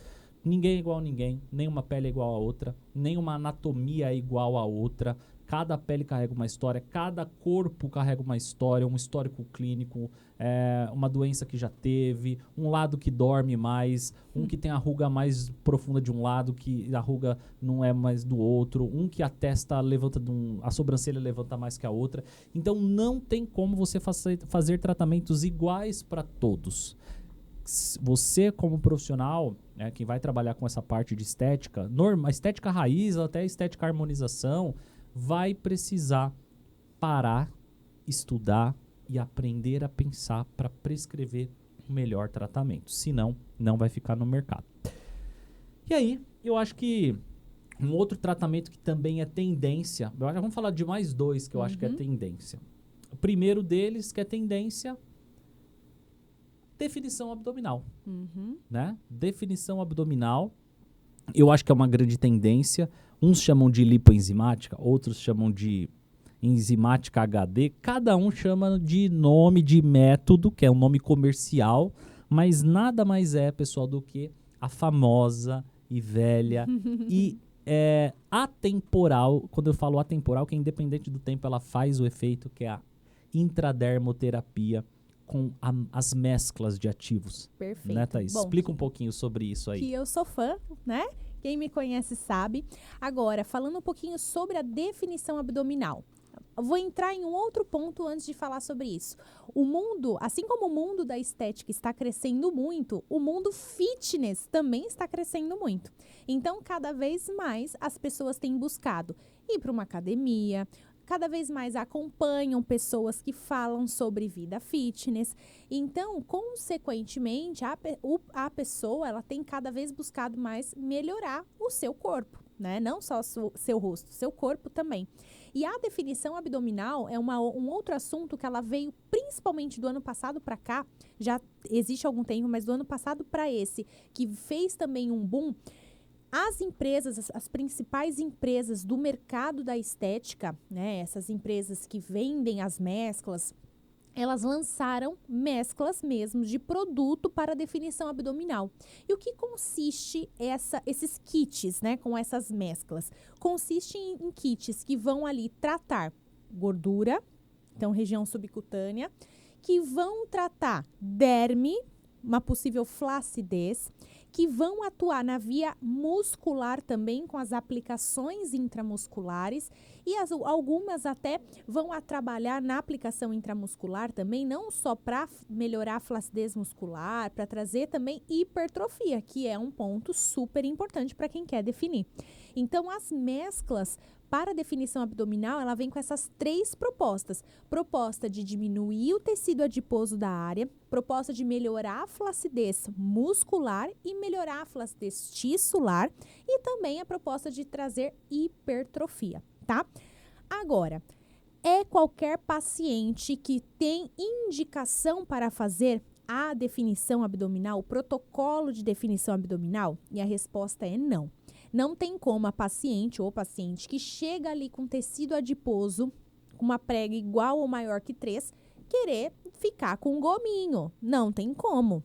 Ninguém é igual a ninguém, nenhuma pele é igual a outra, nenhuma anatomia é igual a outra. Cada pele carrega uma história, cada corpo carrega uma história, um histórico clínico, uma doença que já teve, um lado que dorme mais, um que tem a ruga mais profunda de um lado, que a ruga não é mais do outro, um que a testa levanta, a sobrancelha levanta mais que a outra. Então não tem como você fazer tratamentos iguais para todos. Você, como profissional, quem vai trabalhar com essa parte de estética, estética raiz, até estética harmonização, vai precisar parar, estudar e aprender a pensar para prescrever o melhor tratamento. Senão, não vai ficar no mercado. E aí, eu acho que um outro tratamento que também é tendência, vamos falar de mais dois que eu acho que é tendência. O primeiro deles, que é tendência, definição abdominal. Né? Definição abdominal, eu acho que é uma grande tendência. Uns chamam de lipoenzimática, outros chamam de enzimática HD. Cada um chama de nome, de método, que é um nome comercial, mas nada mais é, pessoal, do que a famosa e velha e atemporal. Quando eu falo atemporal, que é independente do tempo, ela faz o efeito, que é a intradermoterapia com as mesclas de ativos. Perfeito. Né, Thaís? Bom, explica um pouquinho sobre isso aí. Que eu sou fã, né? Quem me conhece sabe. Agora, falando um pouquinho sobre a definição abdominal. Vou entrar em um outro ponto antes de falar sobre isso. O mundo, assim como o mundo da estética está crescendo muito, o mundo fitness também está crescendo muito. Então, cada vez mais as pessoas têm buscado ir para uma academia, cada vez mais acompanham pessoas que falam sobre vida fitness. Então, consequentemente, a pessoa ela tem cada vez buscado mais melhorar o seu corpo, né? Não só seu rosto, seu corpo também. E a definição abdominal é um outro assunto que ela veio principalmente do ano passado para cá, já existe há algum tempo, mas do ano passado para esse, que fez também um boom. As empresas, as principais empresas do mercado da estética, né? Essas empresas que vendem as mesclas, elas lançaram mesclas mesmo de produto para definição abdominal. E o que consiste esses kits, né, com essas mesclas? Consiste em kits que vão ali tratar gordura, então região subcutânea, que vão tratar derme, uma possível flacidez, que vão atuar na via muscular também com as aplicações intramusculares e algumas até vão trabalhar na aplicação intramuscular também, não só para melhorar a flacidez muscular, para trazer também hipertrofia, que é um ponto super importante para quem quer definir. Então, as mesclas para a definição abdominal, ela vem com essas 3 propostas. Proposta de diminuir o tecido adiposo da área, proposta de melhorar a flacidez muscular e melhorar a flacidez tissular e também a proposta de trazer hipertrofia, tá? Agora, é qualquer paciente que tem indicação para fazer a definição abdominal, o protocolo de definição abdominal? E a resposta é não. Não tem como a paciente ou paciente que chega ali com tecido adiposo, com uma prega igual ou maior que 3, querer ficar com um gominho. Não tem como.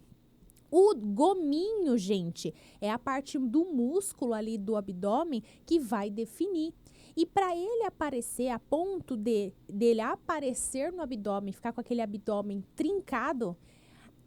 O gominho, gente, é a parte do músculo ali do abdômen que vai definir. E para ele aparecer, a ponto dele aparecer no abdômen, ficar com aquele abdômen trincado,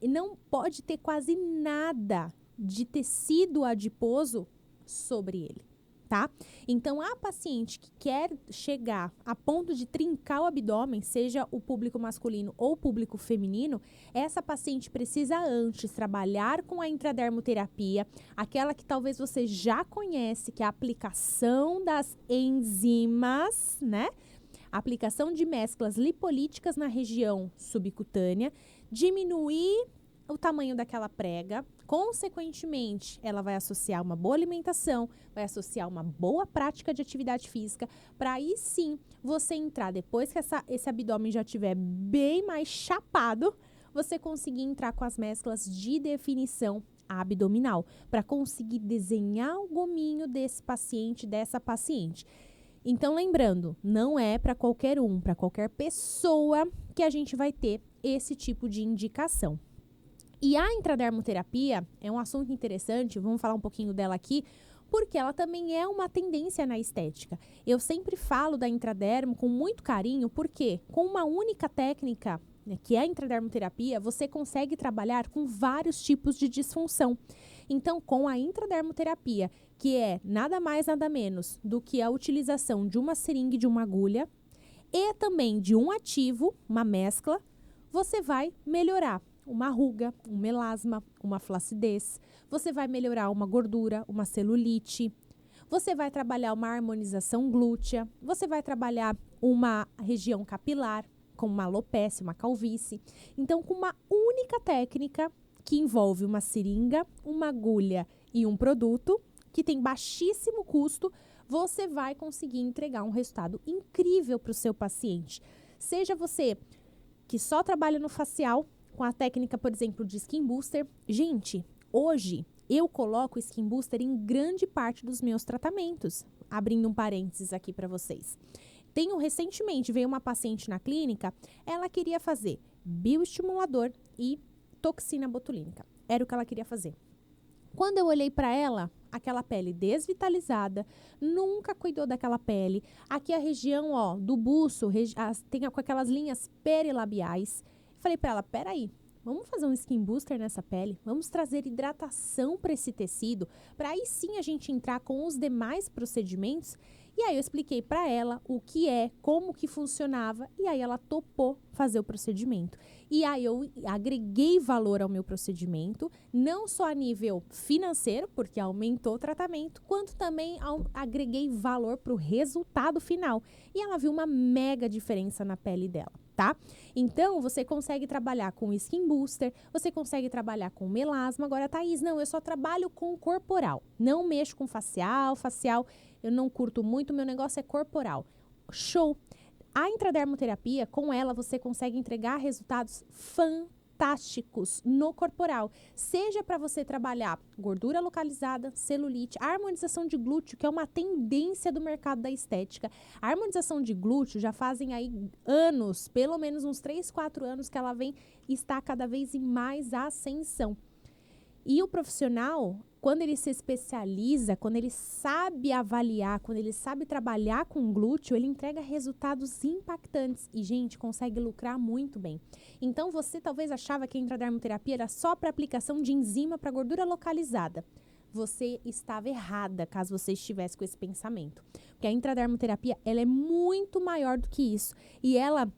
não pode ter quase nada de tecido adiposo sobre ele, tá? Então, a paciente que quer chegar a ponto de trincar o abdômen, seja o público masculino ou o público feminino, essa paciente precisa antes trabalhar com a intradermoterapia, aquela que talvez você já conhece, que é a aplicação das enzimas, né? Aplicação de mesclas lipolíticas na região subcutânea, diminuir o tamanho daquela prega, consequentemente, ela vai associar uma boa alimentação, vai associar uma boa prática de atividade física, para aí sim você entrar, depois que esse abdômen já estiver bem mais chapado, você conseguir entrar com as mesclas de definição abdominal, para conseguir desenhar o gominho desse paciente, dessa paciente. Então, lembrando, não é para qualquer um, para qualquer pessoa que a gente vai ter esse tipo de indicação. E a intradermoterapia é um assunto interessante, vamos falar um pouquinho dela aqui, porque ela também é uma tendência na estética. Eu sempre falo da intradermo com muito carinho, porque com uma única técnica, né, que é a intradermoterapia, você consegue trabalhar com vários tipos de disfunção. Então, com a intradermoterapia, que é nada mais, nada menos do que a utilização de uma seringa e de uma agulha, e também de um ativo, uma mescla, você vai melhorar uma ruga, um melasma, uma flacidez. Você vai melhorar uma gordura, uma celulite. Você vai trabalhar uma harmonização glútea. Você vai trabalhar uma região capilar, como uma alopecia, uma calvície. Então, com uma única técnica que envolve uma seringa, uma agulha e um produto, que tem baixíssimo custo, você vai conseguir entregar um resultado incrível para o seu paciente. Seja você que só trabalha no facial, com a técnica, por exemplo, de Skin Booster. Gente, hoje eu coloco o Skin Booster em grande parte dos meus tratamentos. Abrindo um parênteses aqui para vocês. Recentemente, veio uma paciente na clínica, ela queria fazer bioestimulador e toxina botulínica. Era o que ela queria fazer. Quando eu olhei para ela, aquela pele desvitalizada, nunca cuidou daquela pele. Aqui a região, ó, do buço, tem com aquelas linhas perilabiais. Falei para ela, peraí, vamos fazer um skin booster nessa pele? Vamos trazer hidratação para esse tecido, para aí sim a gente entrar com os demais procedimentos. E aí eu expliquei para ela o que é, como que funcionava, e aí ela topou fazer o procedimento. E aí eu agreguei valor ao meu procedimento, não só a nível financeiro, porque aumentou o tratamento, quanto também agreguei valor para o resultado final. E ela viu uma mega diferença na pele dela, tá? Então, você consegue trabalhar com Skin Booster, você consegue trabalhar com melasma. Agora, Thaís, não, eu só trabalho com corporal, não mexo com facial. eu não curto muito, meu negócio é corporal. Show! A intradermoterapia, com ela, você consegue entregar resultados fantásticos no corporal. Seja para você trabalhar gordura localizada, celulite, a harmonização de glúteo, que é uma tendência do mercado da estética. A harmonização de glúteo já fazem aí anos, pelo menos uns 3, 4 anos que ela está cada vez em mais ascensão. E o profissional, quando ele se especializa, quando ele sabe avaliar, quando ele sabe trabalhar com glúteo, ele entrega resultados impactantes e, gente, consegue lucrar muito bem. Então, você talvez achava que a intradermoterapia era só para aplicação de enzima para gordura localizada. Você estava errada, caso você estivesse com esse pensamento. Porque a intradermoterapia, ela é muito maior do que isso. E ela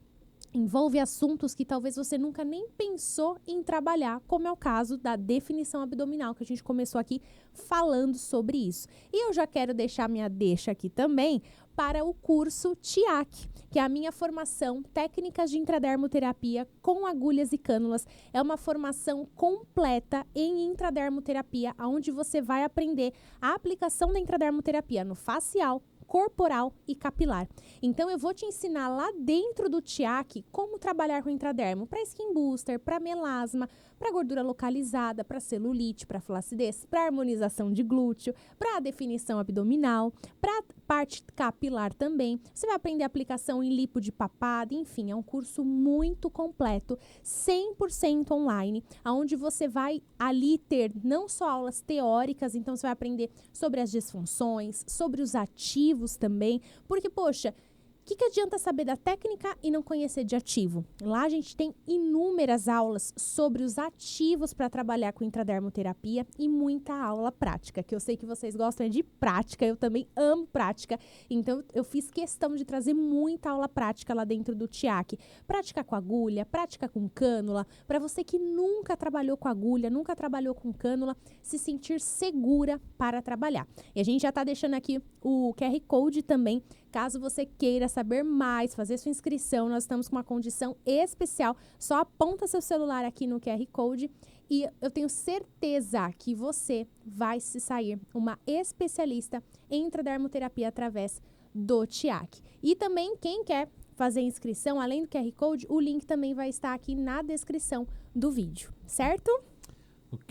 envolve assuntos que talvez você nunca nem pensou em trabalhar, como é o caso da definição abdominal, que a gente começou aqui falando sobre isso. E eu já quero deixar minha deixa aqui também para o curso TIAC, que é a minha formação Técnicas de Intradermoterapia com Agulhas e Cânulas. É uma formação completa em intradermoterapia, onde você vai aprender a aplicação da intradermoterapia no facial, corporal e capilar. Então, eu vou te ensinar lá dentro do TIAC como trabalhar com intradermo para skin booster, para melasma, para gordura localizada, para celulite, para flacidez, para harmonização de glúteo, para definição abdominal, para parte capilar também. Você vai aprender aplicação em lipo de papada, enfim, é um curso muito completo, 100% online, onde você vai ali ter não só aulas teóricas, então você vai aprender sobre as disfunções, sobre os ativos também, porque, poxa, o que adianta saber da técnica e não conhecer de ativo? Lá a gente tem inúmeras aulas sobre os ativos para trabalhar com intradermoterapia e muita aula prática, que eu sei que vocês gostam de prática, eu também amo prática, então eu fiz questão de trazer muita aula prática lá dentro do TIAC. Prática com agulha, prática com cânula, para você que nunca trabalhou com agulha, nunca trabalhou com cânula, se sentir segura para trabalhar. E a gente já está deixando aqui o QR Code também, caso você queira saber mais, fazer sua inscrição, nós estamos com uma condição especial. Só aponta seu celular aqui no QR Code e eu tenho certeza que você vai se sair uma especialista em intradermoterapia através do TIAC. E também, quem quer fazer inscrição, além do QR Code, o link também vai estar aqui na descrição do vídeo, certo?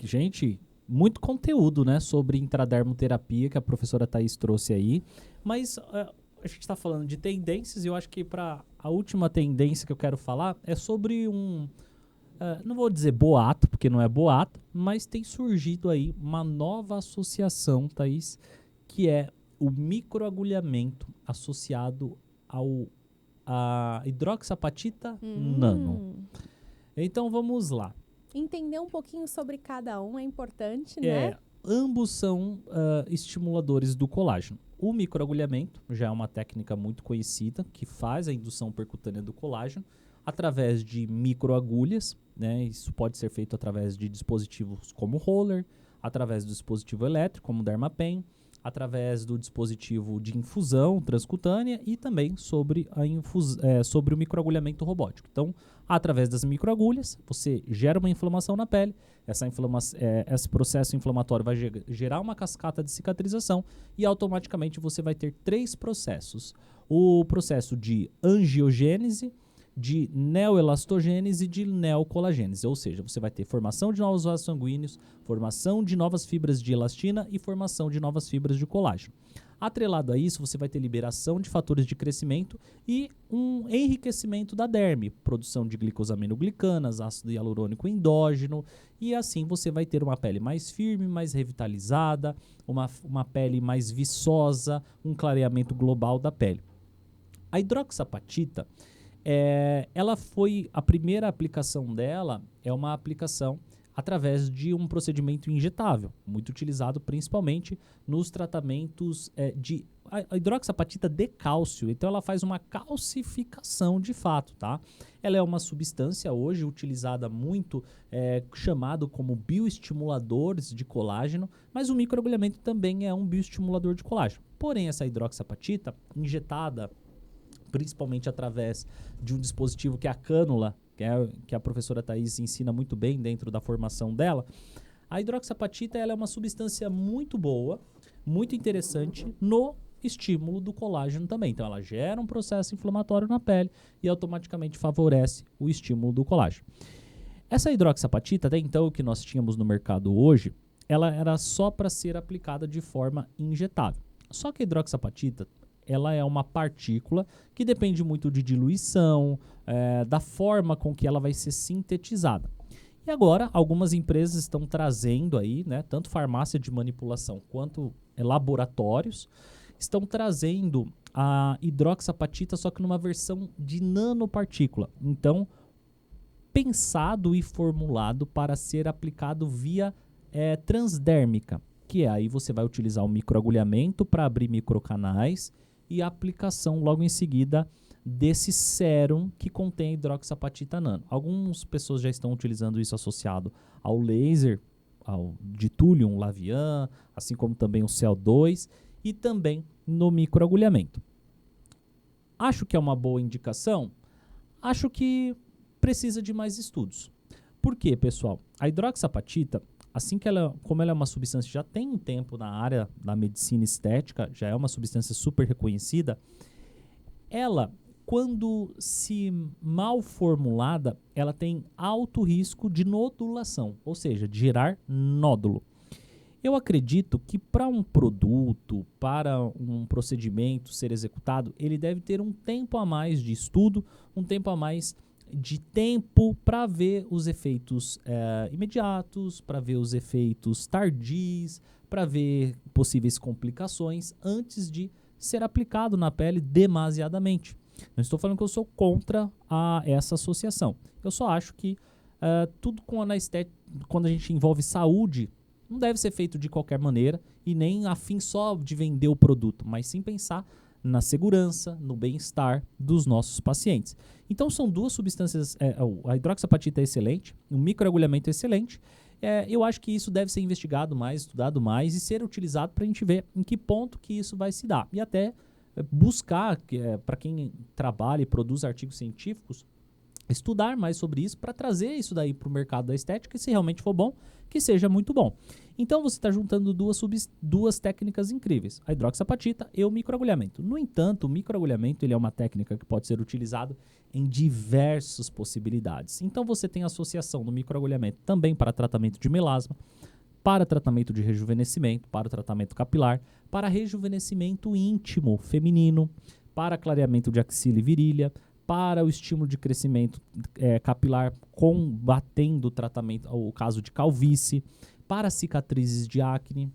Gente, muito conteúdo, né, sobre intradermoterapia que a professora Thaís trouxe aí, mas a gente está falando de tendências e eu acho que para a última tendência que eu quero falar é sobre não vou dizer boato, porque não é boato, mas tem surgido aí uma nova associação, Thaís, que é o microagulhamento associado a hidroxapatita nano. Então vamos lá. Entender um pouquinho sobre cada um é importante, né? Ambos são estimuladores do colágeno. O microagulhamento já é uma técnica muito conhecida que faz a indução percutânea do colágeno através de microagulhas, né? Isso pode ser feito através de dispositivos como roller, através do dispositivo elétrico como o Dermapen, através do dispositivo de infusão transcutânea e também sobre o microagulhamento robótico. Então, através das microagulhas, você gera uma inflamação na pele, esse processo inflamatório vai gerar uma cascata de cicatrização e automaticamente você vai ter 3 processos. O processo de angiogênese, de neoelastogênese e de neocolagênese, ou seja, você vai ter formação de novos vasos sanguíneos, formação de novas fibras de elastina e formação de novas fibras de colágeno. Atrelado a isso, você vai ter liberação de fatores de crescimento e um enriquecimento da derme, produção de glicosaminoglicanas, ácido hialurônico endógeno, e assim você vai ter uma pele mais firme, mais revitalizada, uma pele mais viçosa, um clareamento global da pele. A hidroxapatita, ela foi a primeira aplicação dela, é uma aplicação através de um procedimento injetável, muito utilizado principalmente nos tratamentos a hidroxapatita de cálcio. Então ela faz uma calcificação de fato, tá? Ela é uma substância hoje utilizada muito, chamado como bioestimuladores de colágeno, mas o microagulhamento também é um bioestimulador de colágeno. Porém, essa hidroxapatita injetada principalmente através de um dispositivo que é a cânula, que a professora Thaís ensina muito bem dentro da formação dela. A hidroxapatita ela é uma substância muito boa, muito interessante no estímulo do colágeno também. Então, ela gera um processo inflamatório na pele e automaticamente favorece o estímulo do colágeno. Essa hidroxapatita, até então, que nós tínhamos no mercado hoje, ela era só para ser aplicada de forma injetável. Só que a hidroxapatita, ela é uma partícula que depende muito de diluição, da forma com que ela vai ser sintetizada. E agora, algumas empresas estão trazendo aí, né, tanto farmácia de manipulação quanto laboratórios, estão trazendo a hidroxapatita, só que numa versão de nanopartícula. Então, pensado e formulado para ser aplicado via transdérmica, que aí você vai utilizar o microagulhamento para abrir microcanais e a aplicação logo em seguida desse sérum que contém hidroxapatita nano. Algumas pessoas já estão utilizando isso associado ao laser, ao de Thulium, Lavian, assim como também o CO2 e também no microagulhamento. Acho que é uma boa indicação? Acho que precisa de mais estudos. Por quê, pessoal? A hidroxapatita, assim que como ela é uma substância que já tem um tempo na área da medicina estética, já é uma substância super reconhecida, ela, quando se mal formulada, ela tem alto risco de nodulação, ou seja, de gerar nódulo. Eu acredito que para um produto, para um procedimento ser executado, ele deve ter um tempo a mais de estudo, um tempo a mais de tempo para ver os efeitos imediatos, para ver os efeitos tardios, para ver possíveis complicações antes de ser aplicado na pele demasiadamente. Não estou falando que eu sou contra essa associação. Eu só acho que tudo quando a gente envolve saúde, não deve ser feito de qualquer maneira e nem a fim só de vender o produto, mas sim pensar na segurança, no bem-estar dos nossos pacientes. Então são duas substâncias, a hidroxapatita é excelente, o microagulhamento é excelente. Eu acho que isso deve ser investigado mais, estudado mais e ser utilizado para a gente ver em que ponto que isso vai se dar. E até buscar, para quem trabalha e produz artigos científicos, estudar mais sobre isso para trazer isso daí para o mercado da estética e, se realmente for bom, que seja muito bom. Então você está juntando duas técnicas incríveis, a hidroxapatita e o microagulhamento. No entanto, o microagulhamento ele é uma técnica que pode ser utilizado em diversas possibilidades. Então você tem associação no microagulhamento também para tratamento de melasma, para tratamento de rejuvenescimento, para o tratamento capilar, para rejuvenescimento íntimo feminino, para clareamento de axila e virilha, para o estímulo de crescimento capilar, combatendo o caso de calvície, para cicatrizes de acne.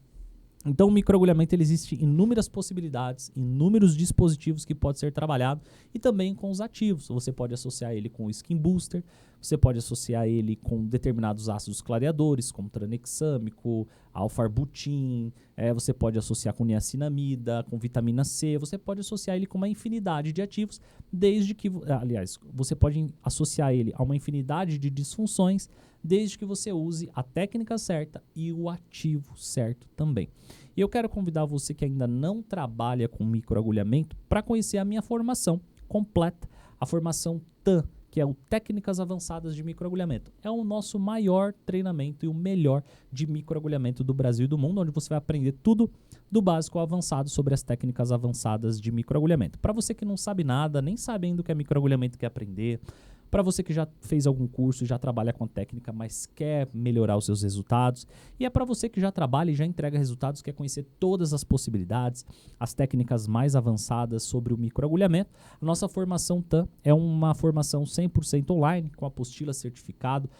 Então, o microagulhamento ele existe inúmeras possibilidades, inúmeros dispositivos que pode ser trabalhado e também com os ativos. Você pode associar ele com o Skin Booster, você pode associar ele com determinados ácidos clareadores, como tranexâmico, alfarbutin, você pode associar com niacinamida, com vitamina C, você pode associar ele com uma infinidade de ativos, desde que, aliás, você pode associar ele a uma infinidade de disfunções, desde que você use a técnica certa e o ativo certo também. E eu quero convidar você que ainda não trabalha com microagulhamento para conhecer a minha formação completa, a formação TAM, que é o Técnicas Avançadas de Microagulhamento. É o nosso maior treinamento e o melhor de microagulhamento do Brasil e do mundo, onde você vai aprender tudo do básico ao avançado sobre as técnicas avançadas de microagulhamento. Para você que não sabe nada, nem sabe ainda o que é microagulhamento, quer aprender, para você que já fez algum curso e já trabalha com técnica, mas quer melhorar os seus resultados. E é para você que já trabalha e já entrega resultados, quer conhecer todas as possibilidades, as técnicas mais avançadas sobre o microagulhamento. A nossa formação TAM é uma formação 100% online, com apostila certificado,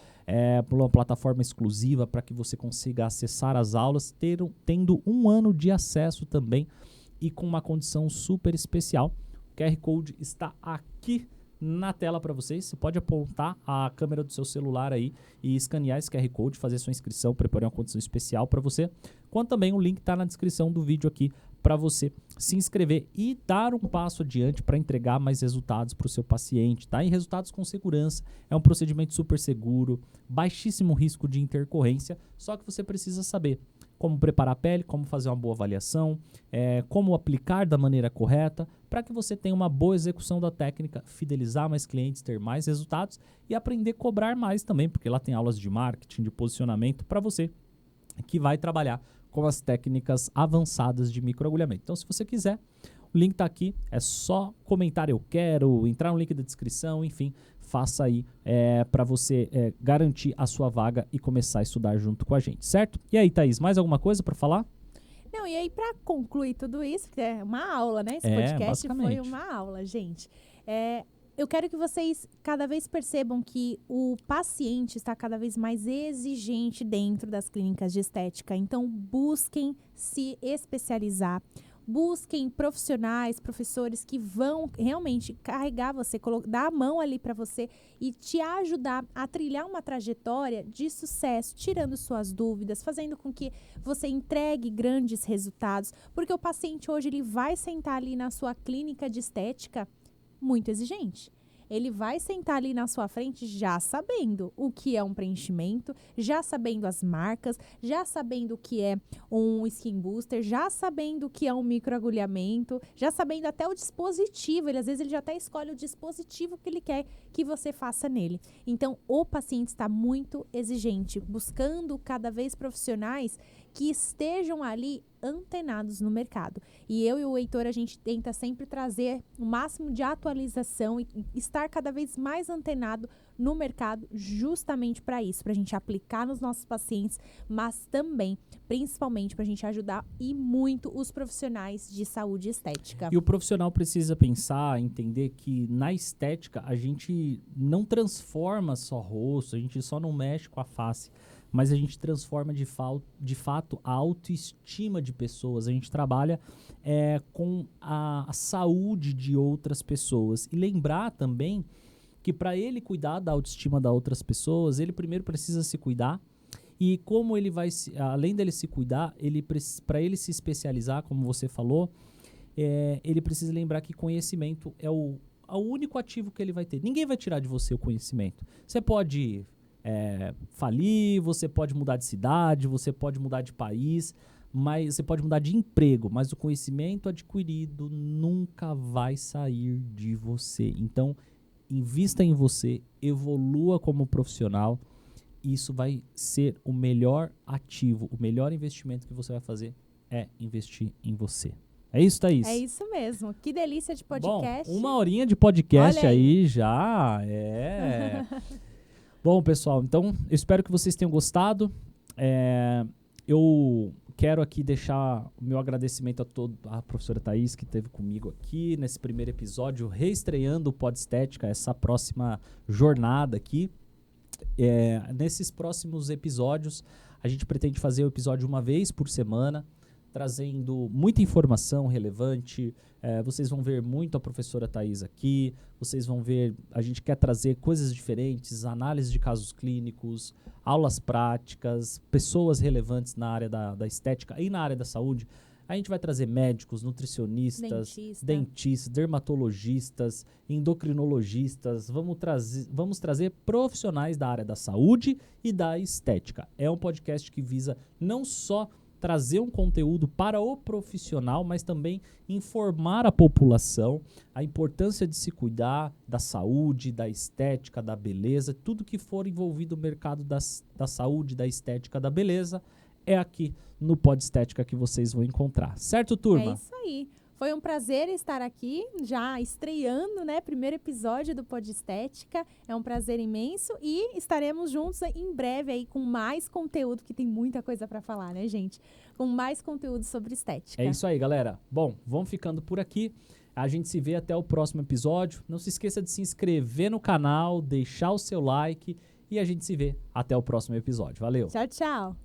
por uma plataforma exclusiva para que você consiga acessar as aulas, tendo 1 ano de acesso também e com uma condição super especial. O QR Code está aqui na tela para vocês. Você pode apontar a câmera do seu celular aí e escanear esse QR Code, fazer sua inscrição, preparar uma condição especial para você, quanto também o link está na descrição do vídeo aqui para você se inscrever e dar um passo adiante para entregar mais resultados para o seu paciente, tá? E resultados com segurança, é um procedimento super seguro, baixíssimo risco de intercorrência, só que você precisa saber como preparar a pele, como fazer uma boa avaliação, como aplicar da maneira correta, para que você tenha uma boa execução da técnica, fidelizar mais clientes, ter mais resultados e aprender a cobrar mais também, porque lá tem aulas de marketing, de posicionamento para você que vai trabalhar com as técnicas avançadas de microagulhamento. Então, se você quiser, o link está aqui, é só comentar eu quero, entrar no link da descrição, enfim, faça aí para você garantir a sua vaga e começar a estudar junto com a gente, certo? E aí, Thaís, mais alguma coisa para falar? Não, e aí para concluir tudo isso, que é uma aula, né? Esse podcast foi uma aula, gente. Eu quero que vocês cada vez percebam que o paciente está cada vez mais exigente dentro das clínicas de estética. Então, busquem se especializar. Busquem profissionais, professores que vão realmente carregar você, dar a mão ali para você e te ajudar a trilhar uma trajetória de sucesso, tirando suas dúvidas, fazendo com que você entregue grandes resultados. Porque o paciente hoje ele vai sentar ali na sua clínica de estética muito exigente. Ele vai sentar ali na sua frente já sabendo o que é um preenchimento, já sabendo as marcas, já sabendo o que é um skin booster, já sabendo o que é um microagulhamento, já sabendo até o dispositivo. Às vezes ele já até escolhe o dispositivo que ele quer que você faça nele. Então, o paciente está muito exigente, buscando cada vez profissionais que estejam ali antenados no mercado. E eu e o Heitor, a gente tenta sempre trazer o máximo de atualização e estar cada vez mais antenado no mercado justamente para isso, para a gente aplicar nos nossos pacientes, mas também, principalmente, para a gente ajudar e muito os profissionais de saúde estética. E o profissional precisa pensar, entender que na estética a gente não transforma só rosto, a gente só não mexe com a face, mas a gente transforma de fato a autoestima de pessoas. A gente trabalha com a saúde de outras pessoas. E lembrar também que para ele cuidar da autoestima das outras pessoas, ele primeiro precisa se cuidar. E como ele vai, além dele se cuidar, para ele se especializar, como você falou, ele precisa lembrar que conhecimento é o único ativo que ele vai ter. Ninguém vai tirar de você o conhecimento. Você pode falir, você pode mudar de cidade, você pode mudar de país, mas você pode mudar de emprego, mas o conhecimento adquirido nunca vai sair de você. Então, invista em você, evolua como profissional, isso vai ser o melhor ativo, o melhor investimento que você vai fazer é investir em você. É isso, Thaís? É isso mesmo. Que delícia de podcast. Bom, 1 horinha de podcast aí já, Bom, pessoal, então eu espero que vocês tenham gostado. Eu quero aqui deixar o meu agradecimento a professora Thaís, que esteve comigo aqui nesse primeiro episódio, reestreando o Pod Estética, essa próxima jornada aqui. Nesses próximos episódios, a gente pretende fazer o episódio uma vez por semana, trazendo muita informação relevante. Vocês vão ver muito a professora Thaís aqui, vocês vão ver, a gente quer trazer coisas diferentes, análise de casos clínicos, aulas práticas, pessoas relevantes na área da estética e na área da saúde. A gente vai trazer médicos, nutricionistas, dentistas, dermatologistas, endocrinologistas. Vamos trazer profissionais da área da saúde e da estética. É um podcast que visa não só trazer um conteúdo para o profissional, mas também informar a população a importância de se cuidar da saúde, da estética, da beleza, tudo que for envolvido no mercado da saúde, da estética, da beleza, é aqui no Pod Estética que vocês vão encontrar. Certo, turma? É isso aí. Foi um prazer estar aqui, já estreando, né? Primeiro episódio do Pod Estética. É um prazer imenso e estaremos juntos em breve aí com mais conteúdo, que tem muita coisa para falar, né, gente? Com mais conteúdo sobre estética. É isso aí, galera. Bom, vamos ficando por aqui. A gente se vê até o próximo episódio. Não se esqueça de se inscrever no canal, deixar o seu like e a gente se vê até o próximo episódio. Valeu! Tchau, tchau!